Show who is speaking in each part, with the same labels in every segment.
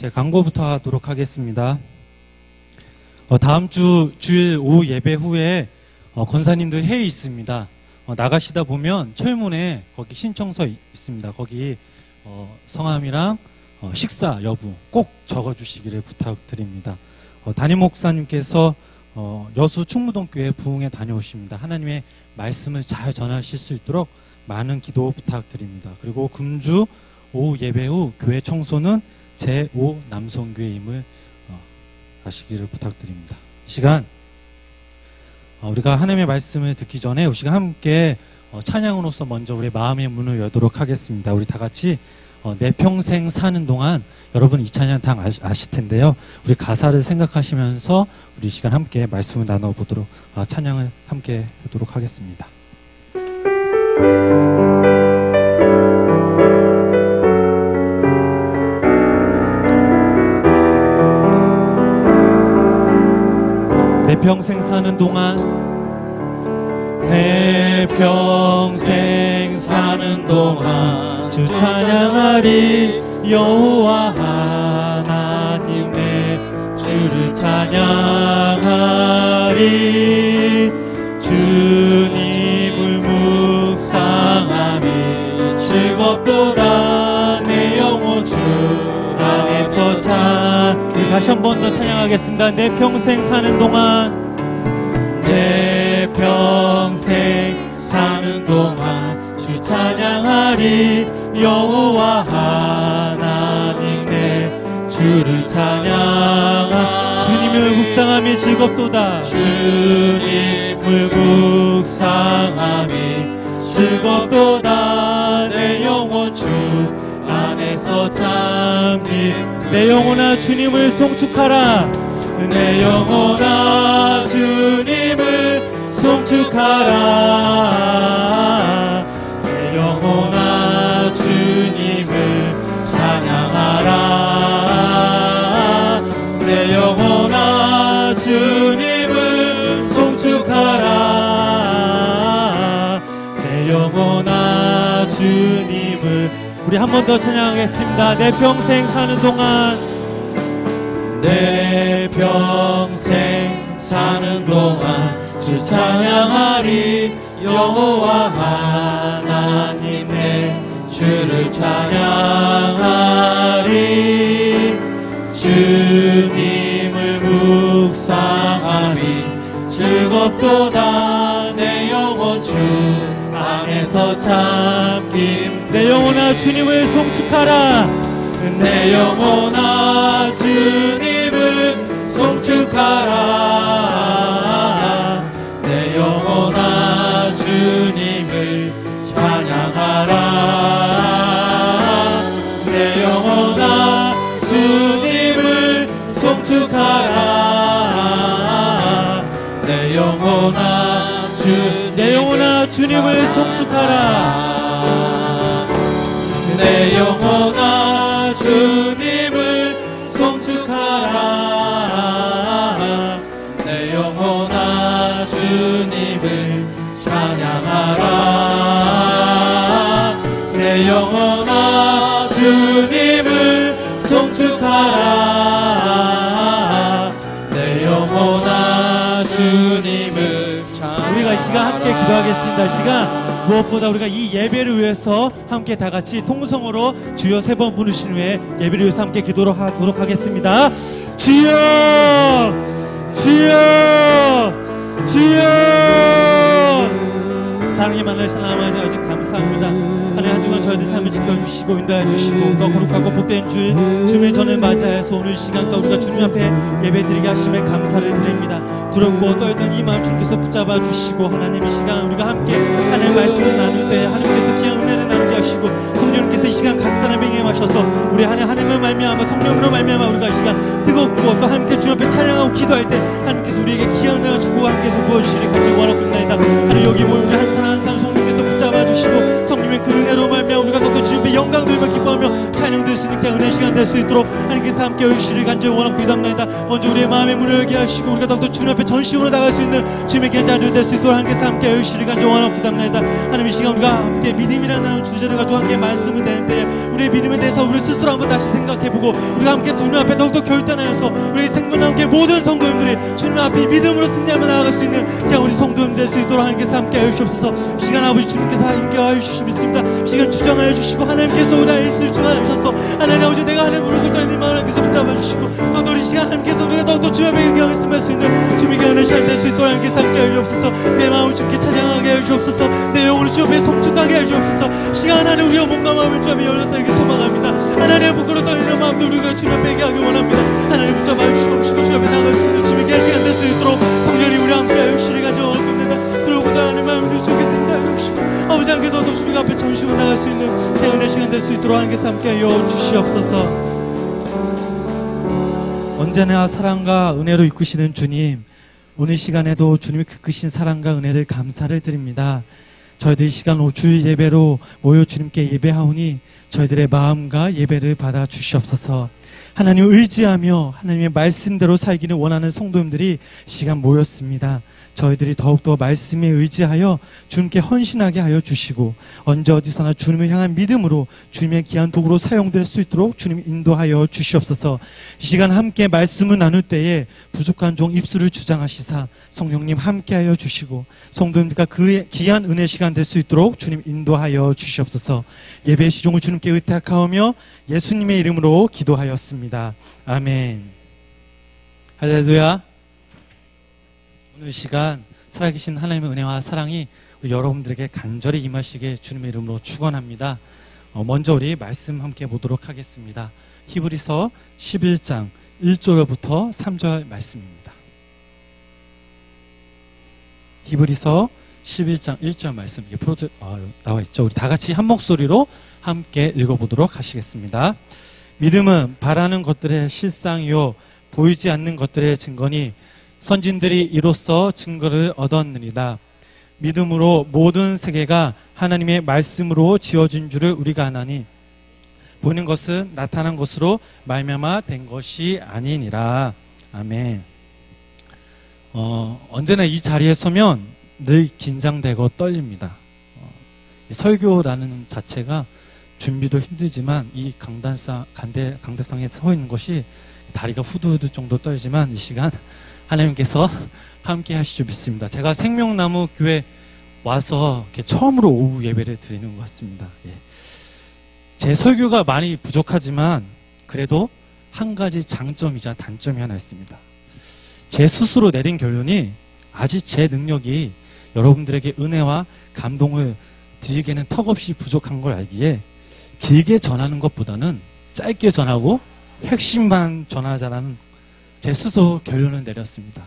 Speaker 1: 제 광고부터 하도록 하겠습니다. 다음 주 주일 오후 예배 후에 권사님들 회의 있습니다. 나가시다 보면 철문에 거기 신청서 있습니다. 거기 성함이랑 식사 여부 꼭 적어주시기를 부탁드립니다. 담임 목사님께서 여수 충무동교회 부흥에 다녀오십니다. 하나님의 말씀을 잘 전하실 수 있도록 많은 기도 부탁드립니다. 그리고 금주 오후 예배 후 교회 청소는 제5 남성교회임을 아시기를 부탁드립니다. 이 시간 우리가 하나님의 말씀을 듣기 전에 우리 시간 함께 찬양으로서 먼저 우리 마음의 문을 열도록 하겠습니다. 우리 다 같이 내 평생 사는 동안 여러분 이 찬양 다 아실 텐데요. 우리 가사를 생각하시면서 우리 이 시간 함께 말씀을 나눠보도록 찬양을 함께 하도록 하겠습니다. 내 평생 사는 동안 내 평생 사는 동안 주 찬양하리 여호와 하나님 내 주를 찬양하리 주님을 묵상하니 즐겁도다 내 영혼 주 안에서 우리 다시 한 번 더 찬양하겠습니다. 내 평생 사는 동안 내 평생 사는 동안 주 찬양하리 여호와 하나님 내 주를 찬양하 주님을 묵상함이 즐겁도다 주님을 묵상함이 즐겁도다 내 영혼 주 안에서 잠기 내 영혼아 주님을 송축하라 내 영혼아 주님을 송축하라 내 영혼아 주님을 찬양하라 내 영혼아 주님을 송축하라 내 영혼아 주님을 우리 한 번 더 찬양하겠습니다. 내 평생 사는 동안 내 평생 사는 동안 주 찬양하리 여호와 하나님 내 주를 찬양하리 주님을 묵상하리 즐겁도다 내 영혼 주 안에서 참김 내 영혼아 주님을 송축하라 내 영혼아 주님을 송축하라 내 영혼아 주님을 찬양하라 내 영혼아 주님을 송축하라 내 영혼아 주님을 송축하라 내 영혼아 주님을 송축하라 내 영혼아 주님을 찬양하라 내 영혼아 주님을 송축하라 내 영혼아 주님을 찬양하라 우리가 이 시간 함께 기도하겠습니다. 이 시간 무엇보다 우리가 이 예배를 위해서 함께 다 같이 통성으로 주여 3번 부르신 후에 예배를 위해서 함께 기도를 하도록 하겠습니다. 주여 주여 주여 사랑이 만나신 하나님 아버지 감사합니다. 하나님 한 주간 저희들 삶을 지켜주시고 인도해 주시고 더 거룩하고 복된 주님의 전을 맞이해서 오늘 이 시간 또 우리가 주님 앞에 예배드리게 하심에 감사를 드립니다. 두렵고 떨던 이 마음 주께서 붙잡아 주시고 하나님 이 시간 우리가 함께 하나님의 말씀을 나눌 때 하나님께서 귀한 은혜를 나누게 하시고 성령님께서 이 시간 각 사람에게 임하셔서 우리 하나님을 말미암아 성령으로 말미암아 우리가 이 시간 뜨겁고 또 함께 주님 앞에 찬양하고 기도할 때 하나님께서 우리에게 귀한 은혜를 주고 함께서 보여주시리 간절히 원하옵나이다. 하나님 여기 모인 우리 한 사람 한 사람 성령께서 붙잡아 주시고 성령의 그 은혜로 말미암아 우리가 더욱더 주님 앞에 영광 돌며 기뻐하며 찬양 드릴 수 있는 은혜 시간 될 수 있도록 하나님 하나님께서 함께 해주시를 간절히 원하고 기도합니다. 먼저 우리의 마음의 문을 열게 하시고 우리가 더욱더 주님 앞에 전심으로 나갈 수 있는 주님의 귀한 자녀 될 수 있도록 하나님께서 함께 해주시를 간절히 원하고 기도합니다. 하나님 이 시간 우리가 함께 믿음이라는 주제를 가지고 함께 말씀을 드리는데 우리의 믿음에 대해서 우리 스스로 한번 다시 생각해보고 우리가 함께 주님 앞에 더욱더 결단하여서 우리 생명함께 모든 성도님들이 주님 앞에 믿음으로 승리하며 나아갈 수 있는 그냥 우리 성도님 될 수 있도록 하나님께서 함께 해주시옵소서. 시간 아버지 주님께서 인도하여 주시기 믿습니다. 시간 주장하여 주시고 하나님께서 우리의 입술을 주장하셔서 하나님 아버지 내가 하나님 부르고 떠있는 마음을 하나님께서 붙잡아 주시고 또 우리 시간 하나님께서 우리가 더욱더 주님 앞에 경외할 수 있는 주님의 경외를 시간 될 수 있도록 하나님께서 함께 해주옵소서. 내 마음을 주님께 찬양하게 해주옵소서. 내 영혼을 주님 앞에 성축하게 해주옵소서. 시간 하나님 우리가 몸과 마음을 주님 앞에 열렸다 이렇게 소망합니다. 하나님의 부끄러 떨리는 마음도 우리가 주님 앞에 얘기하기 원합니다. 하나님 붙잡아 주시옵시고 주님 앞에 나갈 수 있는 주님의 귀한 시간 될 수 있도록 성령님 우리 함께 해주시리 가져올 겁니다. 들어오고 나가는 마음을 주님께서 인도하시고 아버지 함께서 또 주님 앞에 전심으로 나갈 수 있는 태연의 시간 될 수 있도록 하나님께서 함께 하여 주시옵소서. 언제나 사랑과 은혜로 이끄시는 주님, 오늘 시간에도 주님의 그 크신 사랑과 은혜를 감사를 드립니다. 저희들 이 시간 주일 예배로 모여 주님께 예배하오니 저희들의 마음과 예배를 받아 주시옵소서. 하나님을 의지하며 하나님의 말씀대로 살기를 원하는 성도님들이 시간 모였습니다. 저희들이 더욱더 말씀에 의지하여 주님께 헌신하게 하여 주시고 언제 어디서나 주님을 향한 믿음으로 주님의 귀한 도구로 사용될 수 있도록 주님 인도하여 주시옵소서. 이 시간 함께 말씀을 나눌 때에 부족한 종 입술을 주장하시사 성령님 함께하여 주시고 성도님들과 그의 귀한 은혜 시간 될 수 있도록 주님 인도하여 주시옵소서. 예배의 시종을 주님께 의탁하오며 예수님의 이름으로 기도하였습니다. 아멘. 할렐루야. 오늘 시간 살아계신 하나님의 은혜와 사랑이 여러분들에게 간절히 임하시게 주님의 이름으로 축원합니다. 먼저 우리 말씀 함께 보도록 하겠습니다. 히브리서 11장 1절부터 3절 말씀입니다. 히브리서 11장 1절 말씀, 이게 나와 있죠. 우리 다 같이 한 목소리로 함께 읽어보도록 하시겠습니다. 믿음은 바라는 것들의 실상이요 보이지 않는 것들의 증거니 선진들이 이로써 증거를 얻었느니라. 믿음으로 모든 세계가 하나님의 말씀으로 지어진 줄을 우리가 아나니 보이는 것은 나타난 것으로 말미암아 된 것이 아니니라. 아멘. 언제나 이 자리에 서면 늘 긴장되고 떨립니다. 설교라는 자체가 준비도 힘들지만 이 강대상에 서 있는 것이 다리가 후두후두 정도 떨지만 이 시간 하나님께서 함께 하실 줄 믿습니다. 제가 생명나무 교회 와서 이렇게 처음으로 오후 예배를 드리는 것 같습니다. 예. 제 설교가 많이 부족하지만 그래도 한 가지 장점이자 단점이 하나 있습니다. 제 스스로 내린 결론이 아직 제 능력이 여러분들에게 은혜와 감동을 드리기에는 턱없이 부족한 걸 알기에 길게 전하는 것보다는 짧게 전하고 핵심만 전하자라는 제 스스로 결론을 내렸습니다.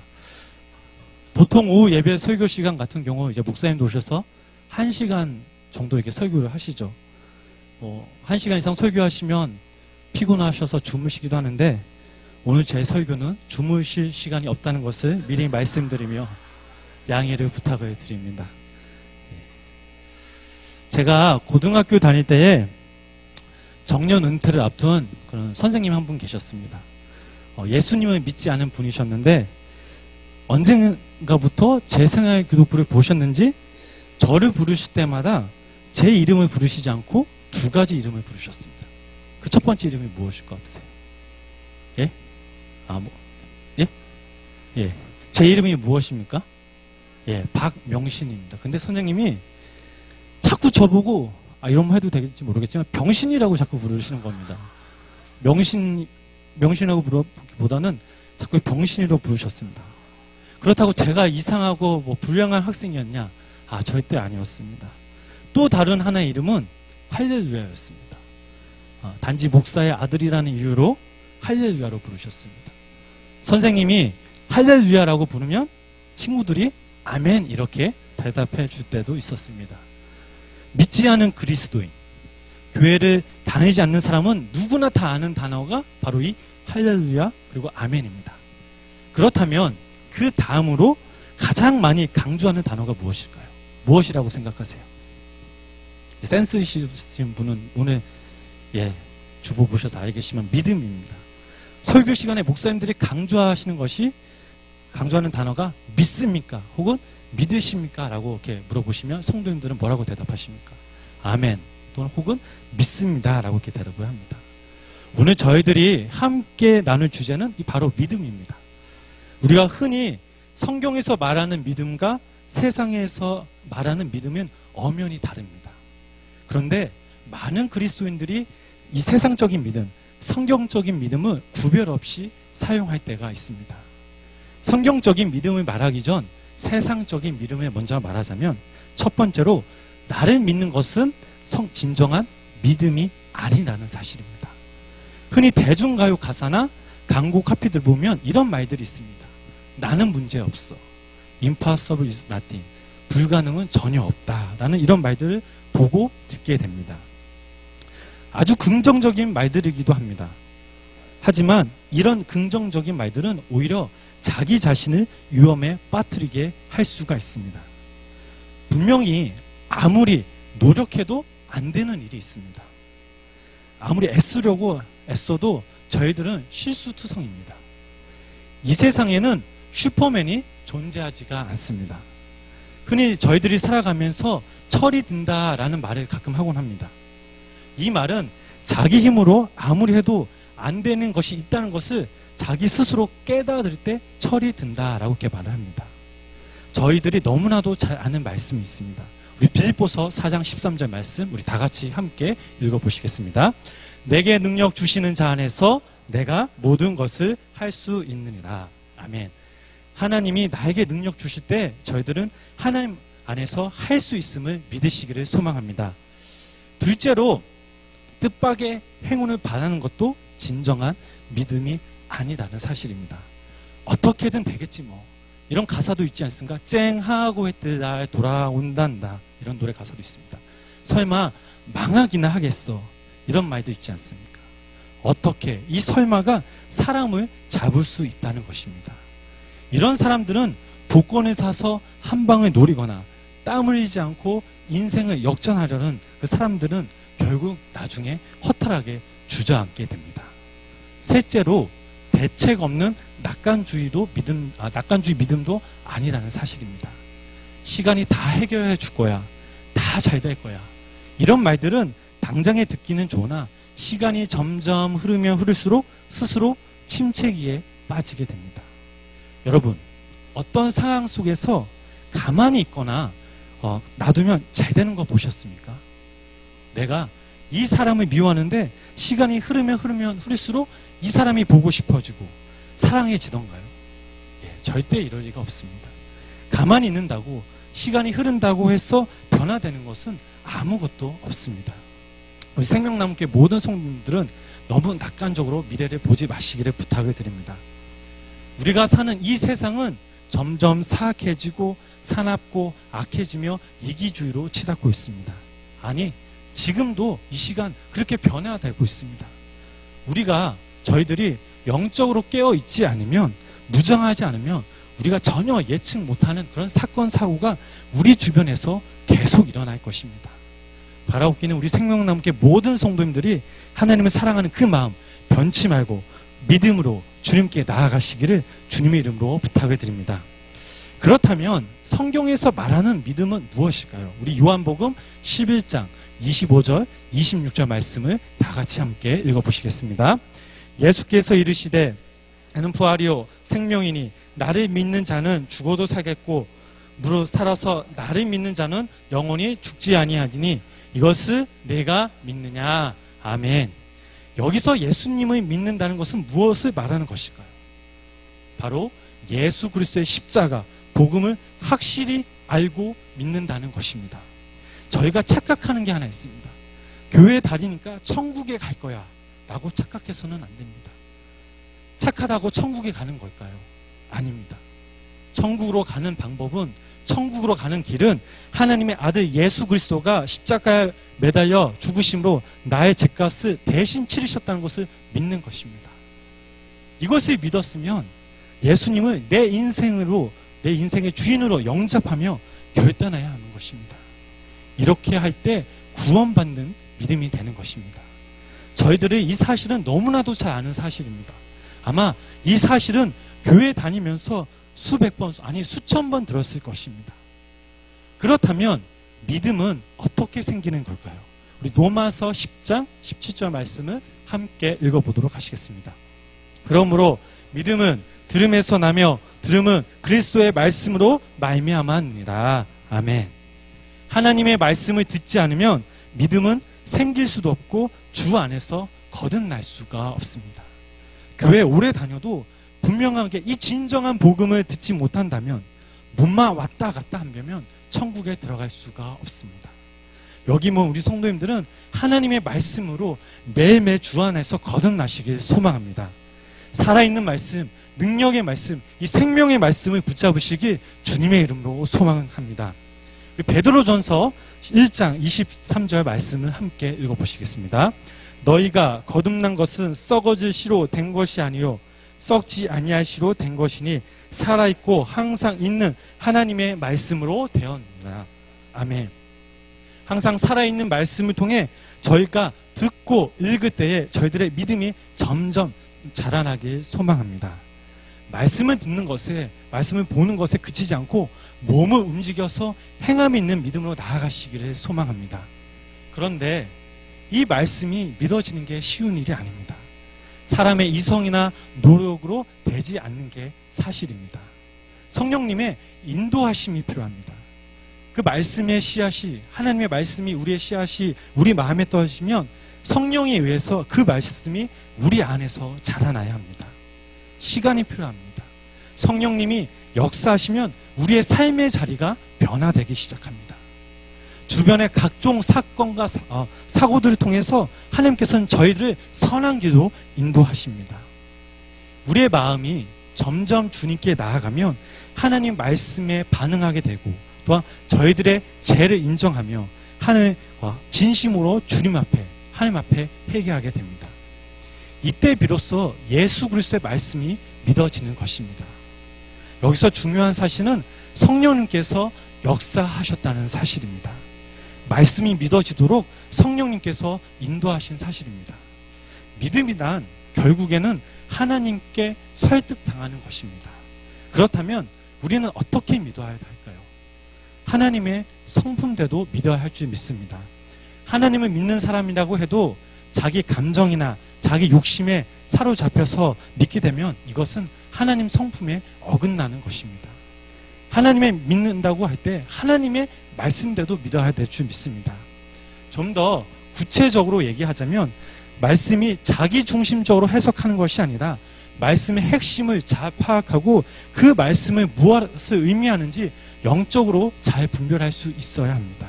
Speaker 1: 보통 오후 예배 설교 시간 같은 경우 이제 목사님도 오셔서 1시간 정도 이렇게 설교를 하시죠. 1시간 이상 설교하시면 피곤하셔서 주무시기도 하는데 오늘 제 설교는 주무실 시간이 없다는 것을 미리 말씀드리며 양해를 부탁을 드립니다. 제가 고등학교 다닐 때에 정년 은퇴를 앞둔 그런 선생님 한 분 계셨습니다. 예수님을 믿지 않은 분이셨는데 언젠가부터 제 생활 기록부를 보셨는지 저를 부르실 때마다 제 이름을 부르시지 않고 두 가지 이름을 부르셨습니다. 그 첫 번째 이름이 무엇일 것 같으세요? 예? 예? 예. 제 이름이 무엇입니까? 예, 박명신입니다. 근데 선생님이 자꾸 저보고 이런 말 해도 되겠지 모르겠지만 병신이라고 자꾸 부르시는 겁니다. 명신이라고 부르기보다는 자꾸 병신이라고 부르셨습니다. 그렇다고 제가 이상하고 불량한 학생이었냐? 절대 아니었습니다. 또 다른 하나의 이름은 할렐루야였습니다. 단지 목사의 아들이라는 이유로 할렐루야로 부르셨습니다. 선생님이 할렐루야라고 부르면 친구들이 아멘 이렇게 대답해 줄 때도 있었습니다. 믿지 않은 그리스도인, 교회를 다니지 않는 사람은 누구나 다 아는 단어가 바로 이 할렐루야 그리고 아멘입니다. 그렇다면 그 다음으로 가장 많이 강조하는 단어가 무엇일까요? 무엇이라고 생각하세요? 센스 있으신 분은 오늘 주보 보셔서 알겠지만 믿음입니다. 설교 시간에 목사님들이 강조하는 단어가 믿습니까? 혹은 믿으십니까? 라고 이렇게 물어보시면 성도님들은 뭐라고 대답하십니까? 아멘 또는 혹은 믿습니다 라고 이렇게 대답을 합니다. 오늘 저희들이 함께 나눌 주제는 바로 믿음입니다. 우리가 흔히 성경에서 말하는 믿음과 세상에서 말하는 믿음은 엄연히 다릅니다. 그런데 많은 그리스도인들이 이 세상적인 믿음, 성경적인 믿음을 구별 없이 사용할 때가 있습니다. 성경적인 믿음을 말하기 전 세상적인 믿음을 먼저 말하자면 첫 번째로 나를 믿는 것은 진정한 믿음이 아니라는 사실입니다. 흔히 대중가요 가사나 광고 카피들 보면 이런 말들이 있습니다. 나는 문제없어. Impossible is nothing. 불가능은 전혀 없다라는 이런 말들을 보고 듣게 됩니다. 아주 긍정적인 말들이기도 합니다. 하지만 이런 긍정적인 말들은 오히려 자기 자신을 위험에 빠뜨리게 할 수가 있습니다. 분명히 아무리 노력해도 안 되는 일이 있습니다. 아무리 애쓰려고 애써도 저희들은 실수투성입니다. 이 세상에는 슈퍼맨이 존재하지가 않습니다. 흔히 저희들이 살아가면서 철이 든다라는 말을 가끔 하곤 합니다. 이 말은 자기 힘으로 아무리 해도 안 되는 것이 있다는 것을 자기 스스로 깨달을 때 철이 든다라고 이렇게 말을 합니다. 저희들이 너무나도 잘 아는 말씀이 있습니다. 우리 빌립보서 4장 13절 말씀 우리 다 같이 함께 읽어보시겠습니다. 내게 능력 주시는 자 안에서 내가 모든 것을 할 수 있느니라. 아멘. 하나님이 나에게 능력 주실 때 저희들은 하나님 안에서 할 수 있음을 믿으시기를 소망합니다. 둘째로 뜻밖의 행운을 바라는 것도 진정한 믿음이 아니라는 사실입니다. 어떻게든 되겠지 뭐. 이런 가사도 있지 않습니까? 쨍하고 했더라 돌아온단다. 이런 노래 가사도 있습니다. 설마 망하기나 하겠어. 이런 말도 있지 않습니까? 어떻게 이 설마가 사람을 잡을 수 있다는 것입니다. 이런 사람들은 복권을 사서 한 방을 노리거나 땀 흘리지 않고 인생을 역전하려는 그 사람들은 결국 나중에 허탈하게 주저앉게 됩니다. 셋째로 대책 없는 낙관주의 믿음도 아니라는 사실입니다. 시간이 다 해결해 줄 거야. 다 잘 될 거야. 이런 말들은 당장에 듣기는 좋으나 시간이 점점 흐르면 흐를수록 스스로 침체기에 빠지게 됩니다. 여러분, 어떤 상황 속에서 가만히 있거나 놔두면 잘 되는 거 보셨습니까? 내가 이 사람을 미워하는데 시간이 흐르면 흐를수록 이 사람이 보고 싶어지고 사랑해지던가요? 예, 절대 이럴 리가 없습니다. 가만히 있는다고 시간이 흐른다고 해서 변화되는 것은 아무것도 없습니다. 우리 생명나무교회 모든 성도들은 너무 낙관적으로 미래를 보지 마시기를 부탁을 드립니다. 우리가 사는 이 세상은 점점 사악해지고 사납고 악해지며 이기주의로 치닫고 있습니다. 아니, 지금도 이 시간 그렇게 변화되고 있습니다. 저희들이 영적으로 깨어있지 않으면, 무장하지 않으면 우리가 전혀 예측 못하는 그런 사건, 사고가 우리 주변에서 계속 일어날 것입니다. 바라옵기는 우리 생명나무교회 모든 성도님들이 하나님을 사랑하는 그 마음 변치 말고 믿음으로 주님께 나아가시기를 주님의 이름으로 부탁을 드립니다. 그렇다면 성경에서 말하는 믿음은 무엇일까요? 우리 요한복음 11장 25절, 26절 말씀을 다 같이 함께 읽어보시겠습니다. 예수께서 이르시되 나는 부활이요 생명이니 나를 믿는 자는 죽어도 살겠고 무릇 살아서 나를 믿는 자는 영원히 죽지 아니하리니 이것을 내가 믿느냐. 아멘. 여기서 예수님을 믿는다는 것은 무엇을 말하는 것일까요? 바로 예수 그리스도의 십자가, 복음을 확실히 알고 믿는다는 것입니다. 저희가 착각하는 게 하나 있습니다. 교회 다니니까 천국에 갈 거야 라고 착각해서는 안 됩니다. 착하다고 천국에 가는 걸까요? 아닙니다. 천국으로 가는 방법은, 천국으로 가는 길은 하나님의 아들 예수 그리스도가 십자가에 매달려 죽으심으로 나의 죄값을 대신 치르셨다는 것을 믿는 것입니다. 이것을 믿었으면 예수님을 내 인생의 주인으로 영접하며 결단해야 하는 것입니다. 이렇게 할 때 구원받는 믿음이 되는 것입니다. 저희들이 이 사실은 너무나도 잘 아는 사실입니다. 아마 이 사실은 교회 다니면서 수백 번, 아니 수천 번 들었을 것입니다. 그렇다면 믿음은 어떻게 생기는 걸까요? 우리 로마서 10장 17절 말씀을 함께 읽어보도록 하시겠습니다. 그러므로 믿음은 들음에서 나며 들음은 그리스도의 말씀으로 말미암았느니라. 아멘. 하나님의 말씀을 듣지 않으면 믿음은 생길 수도 없고 주 안에서 거듭날 수가 없습니다. 교회 오래 다녀도 분명하게 이 진정한 복음을 듣지 못한다면 문만 왔다 갔다 한다면 천국에 들어갈 수가 없습니다. 여기 우리 성도님들은 하나님의 말씀으로 매일매일 주 안에서 거듭나시길 소망합니다. 살아있는 말씀, 능력의 말씀, 이 생명의 말씀을 붙잡으시길 주님의 이름으로 소망합니다. 베드로전서 1장 23절 말씀을 함께 읽어보시겠습니다. 너희가 거듭난 것은 썩어질 씨로 된 것이 아니요 썩지 아니할 씨로 된 것이니 살아있고 항상 있는 하나님의 말씀으로 되었느니라. 아멘. 항상 살아있는 말씀을 통해 저희가 듣고 읽을 때에 저희들의 믿음이 점점 자라나길 소망합니다. 말씀을 듣는 것에, 말씀을 보는 것에 그치지 않고 몸을 움직여서 행함이 있는 믿음으로 나아가시기를 소망합니다. 그런데 이 말씀이 믿어지는 게 쉬운 일이 아닙니다. 사람의 이성이나 노력으로 되지 않는 게 사실입니다. 성령님의 인도하심이 필요합니다. 그 말씀의 씨앗이, 하나님의 말씀이 우리의 씨앗이 우리 마음에 떨어지면 성령에 의해서 그 말씀이 우리 안에서 자라나야 합니다. 시간이 필요합니다. 성령님이 역사하시면 우리의 삶의 자리가 변화되기 시작합니다. 주변의 각종 사건과 사고들을 통해서 하나님께서는 저희들을 선한 길로 인도하십니다. 우리의 마음이 점점 주님께 나아가면 하나님 말씀에 반응하게 되고 또한 저희들의 죄를 인정하며 하나님 진심으로 주님 앞에, 하나님 앞에 회개하게 됩니다. 이때 비로소 예수 그리스도의 말씀이 믿어지는 것입니다. 여기서 중요한 사실은 성령님께서 역사하셨다는 사실입니다. 말씀이 믿어지도록 성령님께서 인도하신 사실입니다. 믿음이란 결국에는 하나님께 설득당하는 것입니다. 그렇다면 우리는 어떻게 믿어야 할까요? 하나님의 성품대로 믿어야 할 줄 믿습니다. 하나님을 믿는 사람이라고 해도 자기 감정이나 자기 욕심에 사로잡혀서 믿게 되면 이것은 하나님 성품에 어긋나는 것입니다. 하나님의 믿는다고 할 때 하나님의 말씀대로 믿어야 될 줄 믿습니다. 좀 더 구체적으로 얘기하자면 말씀이 자기 중심적으로 해석하는 것이 아니라 말씀의 핵심을 잘 파악하고 그 말씀을 무엇을 의미하는지 영적으로 잘 분별할 수 있어야 합니다.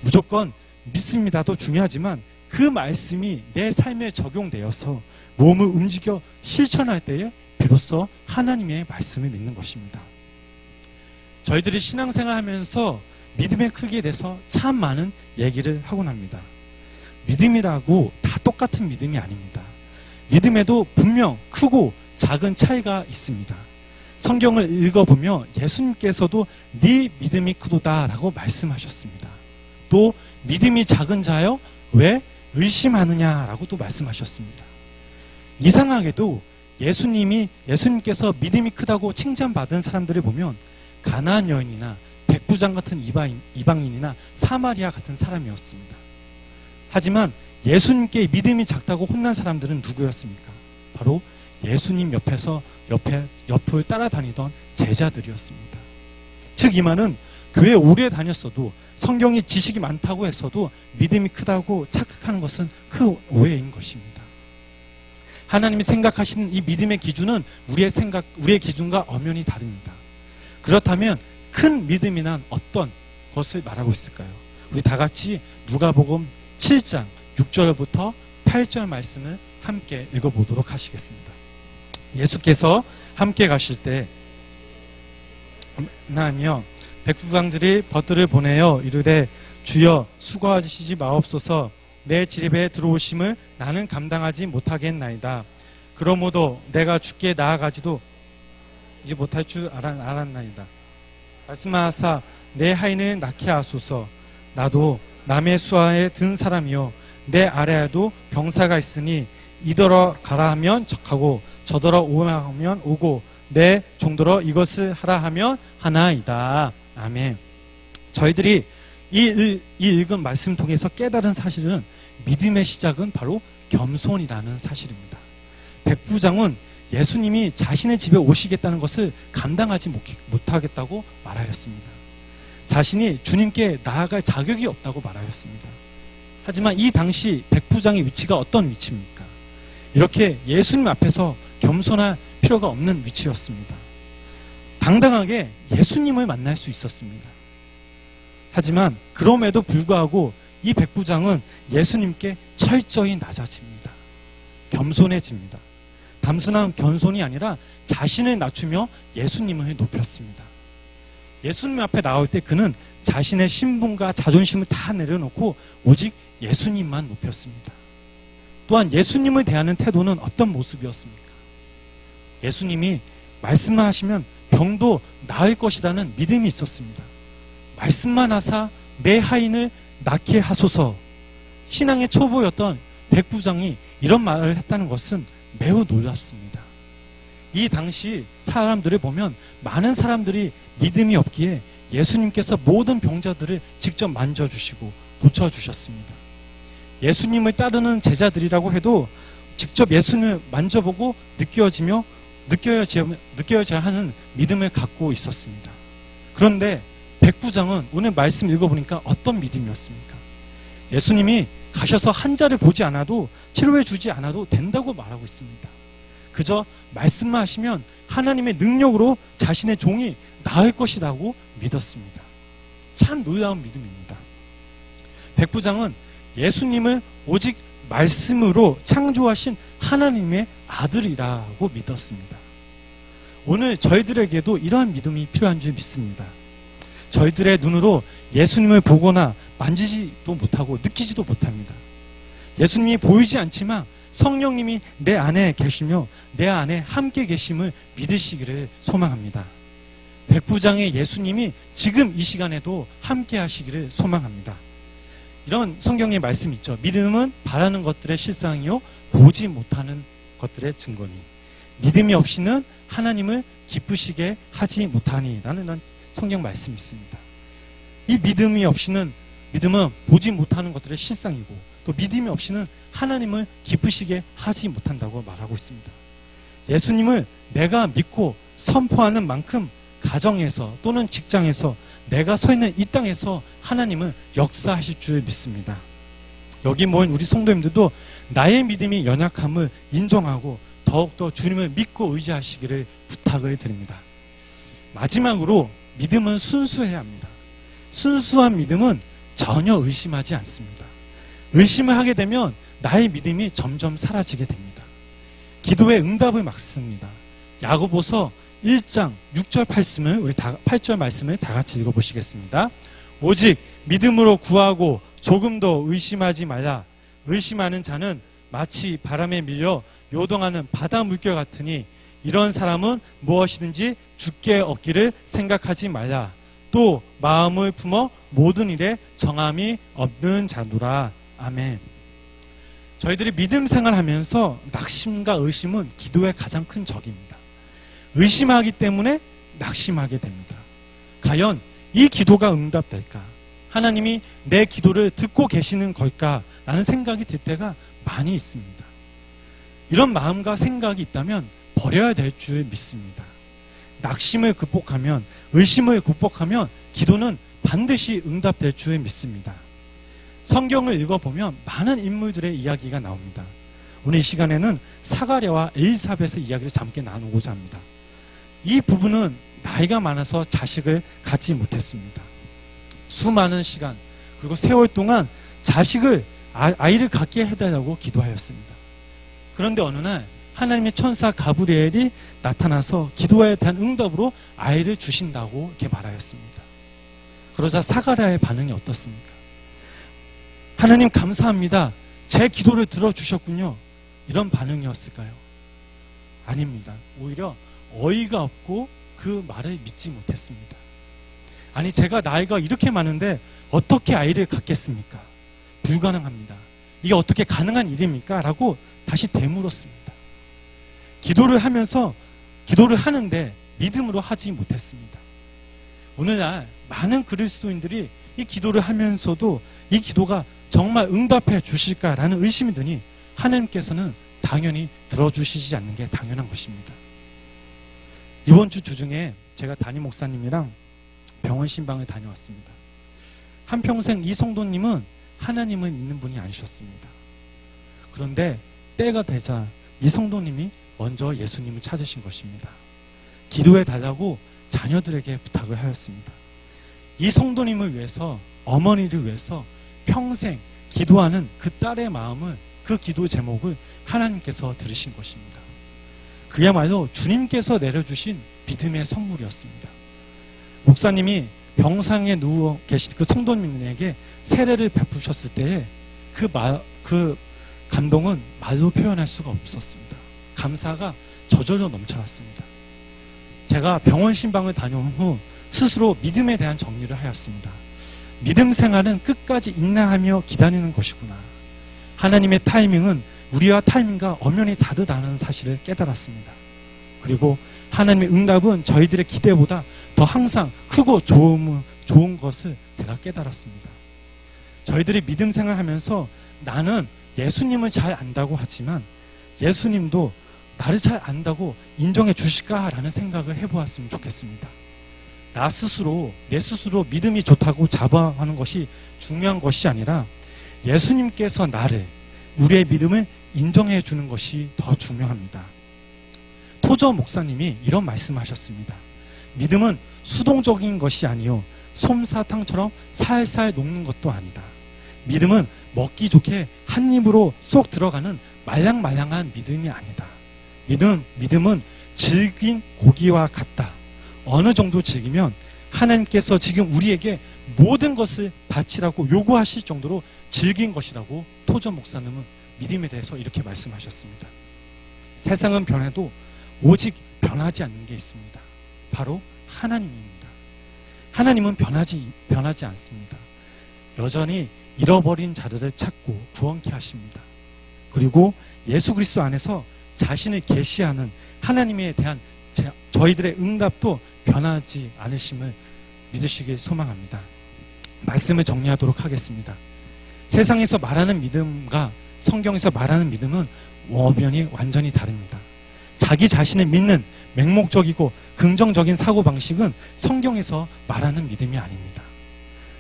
Speaker 1: 무조건 믿습니다도 중요하지만 그 말씀이 내 삶에 적용되어서 몸을 움직여 실천할 때에 비로소 하나님의 말씀을 믿는 것입니다. 저희들이 신앙생활 하면서 믿음의 크기에 대해서 참 많은 얘기를 하곤 합니다. 믿음이라고 다 똑같은 믿음이 아닙니다. 믿음에도 분명 크고 작은 차이가 있습니다. 성경을 읽어보면 예수님께서도 네 믿음이 크도다 라고 말씀하셨습니다. 또 믿음이 작은 자여 왜 의심하느냐라고 또 말씀하셨습니다. 이상하게도 예수님께서 믿음이 크다고 칭찬받은 사람들을 보면 가나안 여인이나 백부장 같은 이방인이나 사마리아 같은 사람이었습니다. 하지만 예수님께 믿음이 작다고 혼난 사람들은 누구였습니까? 바로 예수님 옆을 따라다니던 제자들이었습니다. 즉 이 말은 교회 오래 다녔어도 성경이 지식이 많다고 해서도 믿음이 크다고 착각하는 것은 그 오해인 것입니다. 하나님이 생각하시는 이 믿음의 기준은 우리의 기준과 엄연히 다릅니다. 그렇다면 큰 믿음이란 어떤 것을 말하고 있을까요? 우리 다 같이 누가복음 7장 6절부터 8절 말씀을 함께 읽어보도록 하시겠습니다. 예수께서 함께 가실 때 나며 백부장들이 벗들을 보내어 이르되 주여 수고하시지 마옵소서 내 집에 들어오심을 나는 감당하지 못하겠나이다. 그러므로 내가 주께 나아가지도 이제 못할 줄 알았나이다. 말씀하사 내 하인을 낳게 하소서. 나도 남의 수하에 든 사람이요 내 아래에도 병사가 있으니 이더러 가라 하면 적하고 저더러 오면 오고 내 종더러 이것을 하라 하면 하나이다. 아멘. 저희들이 이 읽은 말씀 통해서 깨달은 사실은 믿음의 시작은 바로 겸손이라는 사실입니다. 백부장은 예수님이 자신의 집에 오시겠다는 것을 감당하지 못하겠다고 말하였습니다. 자신이 주님께 나아갈 자격이 없다고 말하였습니다. 하지만 이 당시 백부장의 위치가 어떤 위치입니까? 이렇게 예수님 앞에서 겸손할 필요가 없는 위치였습니다. 당당하게 예수님을 만날 수 있었습니다. 하지만 그럼에도 불구하고 이 백부장은 예수님께 철저히 낮아집니다. 겸손해집니다. 단순한 겸손이 아니라 자신을 낮추며 예수님을 높였습니다. 예수님 앞에 나올 때 그는 자신의 신분과 자존심을 다 내려놓고 오직 예수님만 높였습니다. 또한 예수님을 대하는 태도는 어떤 모습이었습니까? 예수님이 말씀만 하시면 병도 나을 것이라는 믿음이 있었습니다. 말씀만 하사 내 하인을 낫게 하소서. 신앙의 초보였던 백부장이 이런 말을 했다는 것은 매우 놀랍습니다. 이 당시 사람들을 보면 많은 사람들이 믿음이 없기에 예수님께서 모든 병자들을 직접 만져주시고 고쳐주셨습니다. 예수님을 따르는 제자들이라고 해도 직접 예수님을 만져보고 느껴져야 하는 믿음을 갖고 있었습니다. 그런데 백부장은 오늘 말씀 읽어보니까 어떤 믿음이었습니까? 예수님이 가셔서 환자를 보지 않아도 치료해 주지 않아도 된다고 말하고 있습니다. 그저 말씀만 하시면 하나님의 능력으로 자신의 종이 나을 것이라고 믿었습니다. 참 놀라운 믿음입니다. 백부장은 예수님을 오직 말씀으로 창조하신 하나님의 아들이라고 믿었습니다. 오늘 저희들에게도 이러한 믿음이 필요한 줄 믿습니다. 저희들의 눈으로 예수님을 보거나 만지지도 못하고 느끼지도 못합니다. 예수님이 보이지 않지만 성령님이 내 안에 계시며 내 안에 함께 계심을 믿으시기를 소망합니다. 백부장의 예수님이 지금 이 시간에도 함께 하시기를 소망합니다. 이런 성경의 말씀이 있죠. 믿음은 바라는 것들의 실상이요 보지 못하는 것들의 증거니 믿음이 없이는 하나님을 기쁘시게 하지 못하니 라는 성경 말씀이 있습니다. 이 믿음이 없이는 믿음은 보지 못하는 것들의 실상이고 또 믿음이 없이는 하나님을 기쁘시게 하지 못한다고 말하고 있습니다. 예수님을 내가 믿고 선포하는 만큼 가정에서 또는 직장에서 내가 서 있는 이 땅에서 하나님은 역사하실 줄 믿습니다. 여기 모인 우리 성도님들도 나의 믿음이 연약함을 인정하고 더욱더 주님을 믿고 의지하시기를 부탁을 드립니다. 마지막으로 믿음은 순수해야 합니다. 순수한 믿음은 전혀 의심하지 않습니다. 의심을 하게 되면 나의 믿음이 점점 사라지게 됩니다. 기도의 응답을 막습니다. 야고보서 1장 6절 8절 말씀을 다 같이 읽어보시겠습니다. 오직 믿음으로 구하고 조금도 의심하지 말라. 의심하는 자는 마치 바람에 밀려 요동하는 바다 물결 같으니 이런 사람은 무엇이든지 주께 얻기를 생각하지 말라. 또 마음을 품어 모든 일에 정함이 없는 자노라. 아멘. 저희들이 믿음 생활하면서 낙심과 의심은 기도의 가장 큰 적입니다. 의심하기 때문에 낙심하게 됩니다. 과연 이 기도가 응답될까? 하나님이 내 기도를 듣고 계시는 걸까라는 생각이 들 때가 많이 있습니다. 이런 마음과 생각이 있다면 버려야 될 줄 믿습니다. 낙심을 극복하면, 의심을 극복하면 기도는 반드시 응답될 줄 믿습니다. 성경을 읽어보면 많은 인물들의 이야기가 나옵니다. 오늘 이 시간에는 사가랴와 엘리사벳의 이야기를 잠깐 나누고자 합니다. 이 부부는 나이가 많아서 자식을 갖지 못했습니다. 수많은 시간 그리고 세월 동안 아이를 갖게 해달라고 기도하였습니다. 그런데 어느 날 하나님의 천사 가브리엘이 나타나서 기도에 대한 응답으로 아이를 주신다고 이렇게 말하였습니다. 그러자 사가랴의 반응이 어떻습니까? 하나님 감사합니다. 제 기도를 들어주셨군요. 이런 반응이었을까요? 아닙니다. 오히려 어이가 없고 그 말을 믿지 못했습니다. 아니 제가 나이가 이렇게 많은데 어떻게 아이를 갖겠습니까? 불가능합니다. 이게 어떻게 가능한 일입니까? 라고 다시 되물었습니다. 기도를 하는데 믿음으로 하지 못했습니다. 오늘날 많은 그리스도인들이 이 기도를 하면서도 이 기도가 정말 응답해 주실까라는 의심이 드니 하나님께서는 당연히 들어주시지 않는 게 당연한 것입니다. 이번 주 주중에 제가 담임 목사님이랑 병원 신방을 다녀왔습니다. 한평생 이 성도님은 하나님을 믿는 분이 아니셨습니다. 그런데 때가 되자 이 성도님이 먼저 예수님을 찾으신 것입니다. 기도해 달라고 자녀들에게 부탁을 하였습니다. 이 성도님을 위해서, 어머니를 위해서 평생 기도하는 그 딸의 마음을, 그 기도 제목을 하나님께서 들으신 것입니다. 그야말로 주님께서 내려주신 믿음의 선물이었습니다. 목사님이 병상에 누워 계신 그 성도님에게 세례를 베푸셨을 때에 그 감동은 말로 표현할 수가 없었습니다. 감사가 저절로 넘쳐났습니다. 제가 병원 신방을 다녀온 후 스스로 믿음에 대한 정리를 하였습니다. 믿음 생활은 끝까지 인내하며 기다리는 것이구나. 하나님의 타이밍은 우리와 타이밍과 엄연히 다르다는 사실을 깨달았습니다. 그리고 하나님의 응답은 저희들의 기대보다 더 항상 크고 좋은 것을 제가 깨달았습니다. 저희들이 믿음 생활하면서 나는 예수님을 잘 안다고 하지만 예수님도 나를 잘 안다고 인정해 주실까라는 생각을 해보았으면 좋겠습니다. 내 스스로 믿음이 좋다고 자부하는 것이 중요한 것이 아니라 예수님께서 우리의 믿음을 인정해 주는 것이 더 중요합니다. 토저 목사님이 이런 말씀하셨습니다. 믿음은 수동적인 것이 아니요 솜사탕처럼 살살 녹는 것도 아니다. 믿음은 먹기 좋게 한 입으로 쏙 들어가는 말랑말랑한 믿음이 아니다. 믿음은 질긴 고기와 같다. 어느 정도 질기면 하나님께서 지금 우리에게 모든 것을 바치라고 요구하실 정도로 질긴 것이라고 토저 목사님은 믿음에 대해서 이렇게 말씀하셨습니다. 세상은 변해도 오직 변하지 않는 게 있습니다. 바로 하나님입니다. 하나님은 변하지 않습니다. 여전히 잃어버린 자들을 찾고 구원케 하십니다. 그리고 예수 그리스도 안에서 자신을 계시하는 하나님에 대한 저희들의 응답도 변하지 않으심을 믿으시길 소망합니다. 말씀을 정리하도록 하겠습니다. 세상에서 말하는 믿음과 성경에서 말하는 믿음은 엄연히 완전히 다릅니다. 자기 자신을 믿는 맹목적이고 긍정적인 사고방식은 성경에서 말하는 믿음이 아닙니다.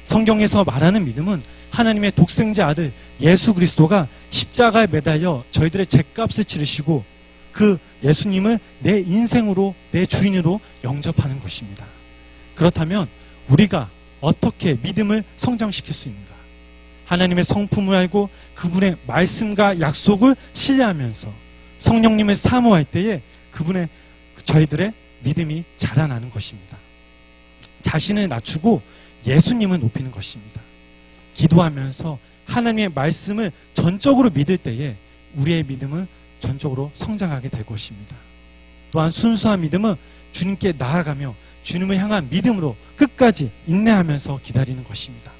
Speaker 1: 성경에서 말하는 믿음은 하나님의 독생자 아들 예수 그리스도가 십자가에 매달려 저희들의 죗값을 치르시고 그 예수님을 내 인생으로, 내 주인으로 영접하는 것입니다. 그렇다면 우리가 어떻게 믿음을 성장시킬 수 있는가? 하나님의 성품을 알고 그분의 말씀과 약속을 신뢰하면서 성령님을 사모할 때에 저희들의 믿음이 자라나는 것입니다. 자신을 낮추고 예수님을 높이는 것입니다. 기도하면서 하나님의 말씀을 전적으로 믿을 때에 우리의 믿음은 전적으로 성장하게 될 것입니다. 또한 순수한 믿음은 주님께 나아가며 주님을 향한 믿음으로 끝까지 인내하면서 기다리는 것입니다.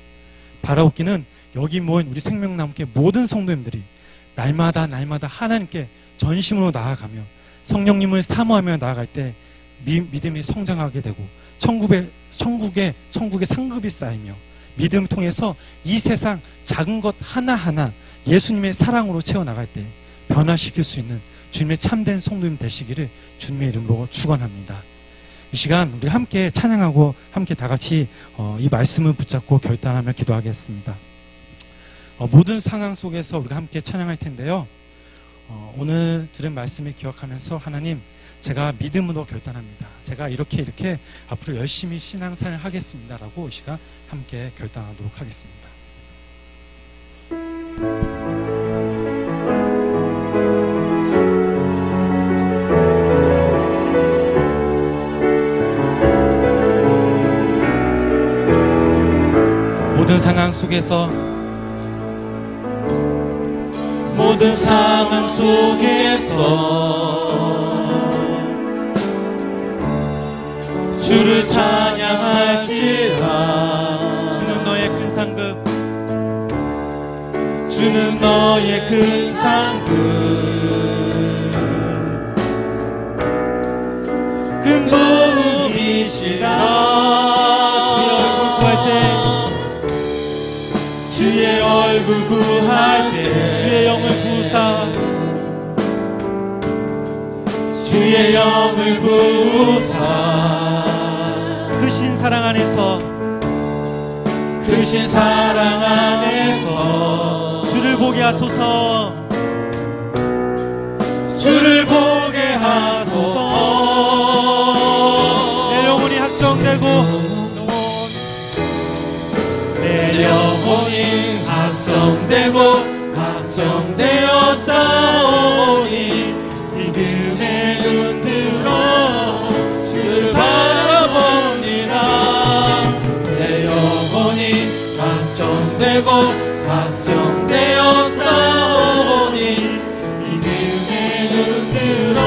Speaker 1: 바라옵기는 여기 모인 우리 생명나무교회 모든 성도님들이 날마다 하나님께 전심으로 나아가며 성령님을 사모하며 나아갈 때 믿음이 성장하게 되고 천국의 상급이 쌓이며 믿음을 통해서 이 세상 작은 것 하나하나 예수님의 사랑으로 채워나갈 때 변화시킬 수 있는 주님의 참된 성도님 되시기를 주님의 이름으로 축원합니다. 이 시간 우리 함께 찬양하고 함께 다 같이 이 말씀을 붙잡고 결단하며 기도하겠습니다. 모든 상황 속에서 우리가 함께 찬양할 텐데요. 오늘 들은 말씀을 기억하면서 하나님, 제가 믿음으로 결단합니다. 제가 이렇게 앞으로 열심히 신앙생활 하겠습니다. 라고 이 시간 함께 결단하도록 하겠습니다. 모든 상황 속에서
Speaker 2: 주를 찬양할지라.
Speaker 1: 주는 너의 큰 상급,
Speaker 2: 주는 너의 큰 상급.
Speaker 1: 주의 얼굴 구할 때 주의 영을 구사 주의 영을 구사 크신 사랑 안에서 주를 보게 하소서 주를 보게 하소서 내 영혼이 확정되고 내 영혼이 확정되어 싸우니 믿음의 눈 들어 주를 바라봅니다 내 영혼이 확정되어 싸우니 믿음의 눈 들어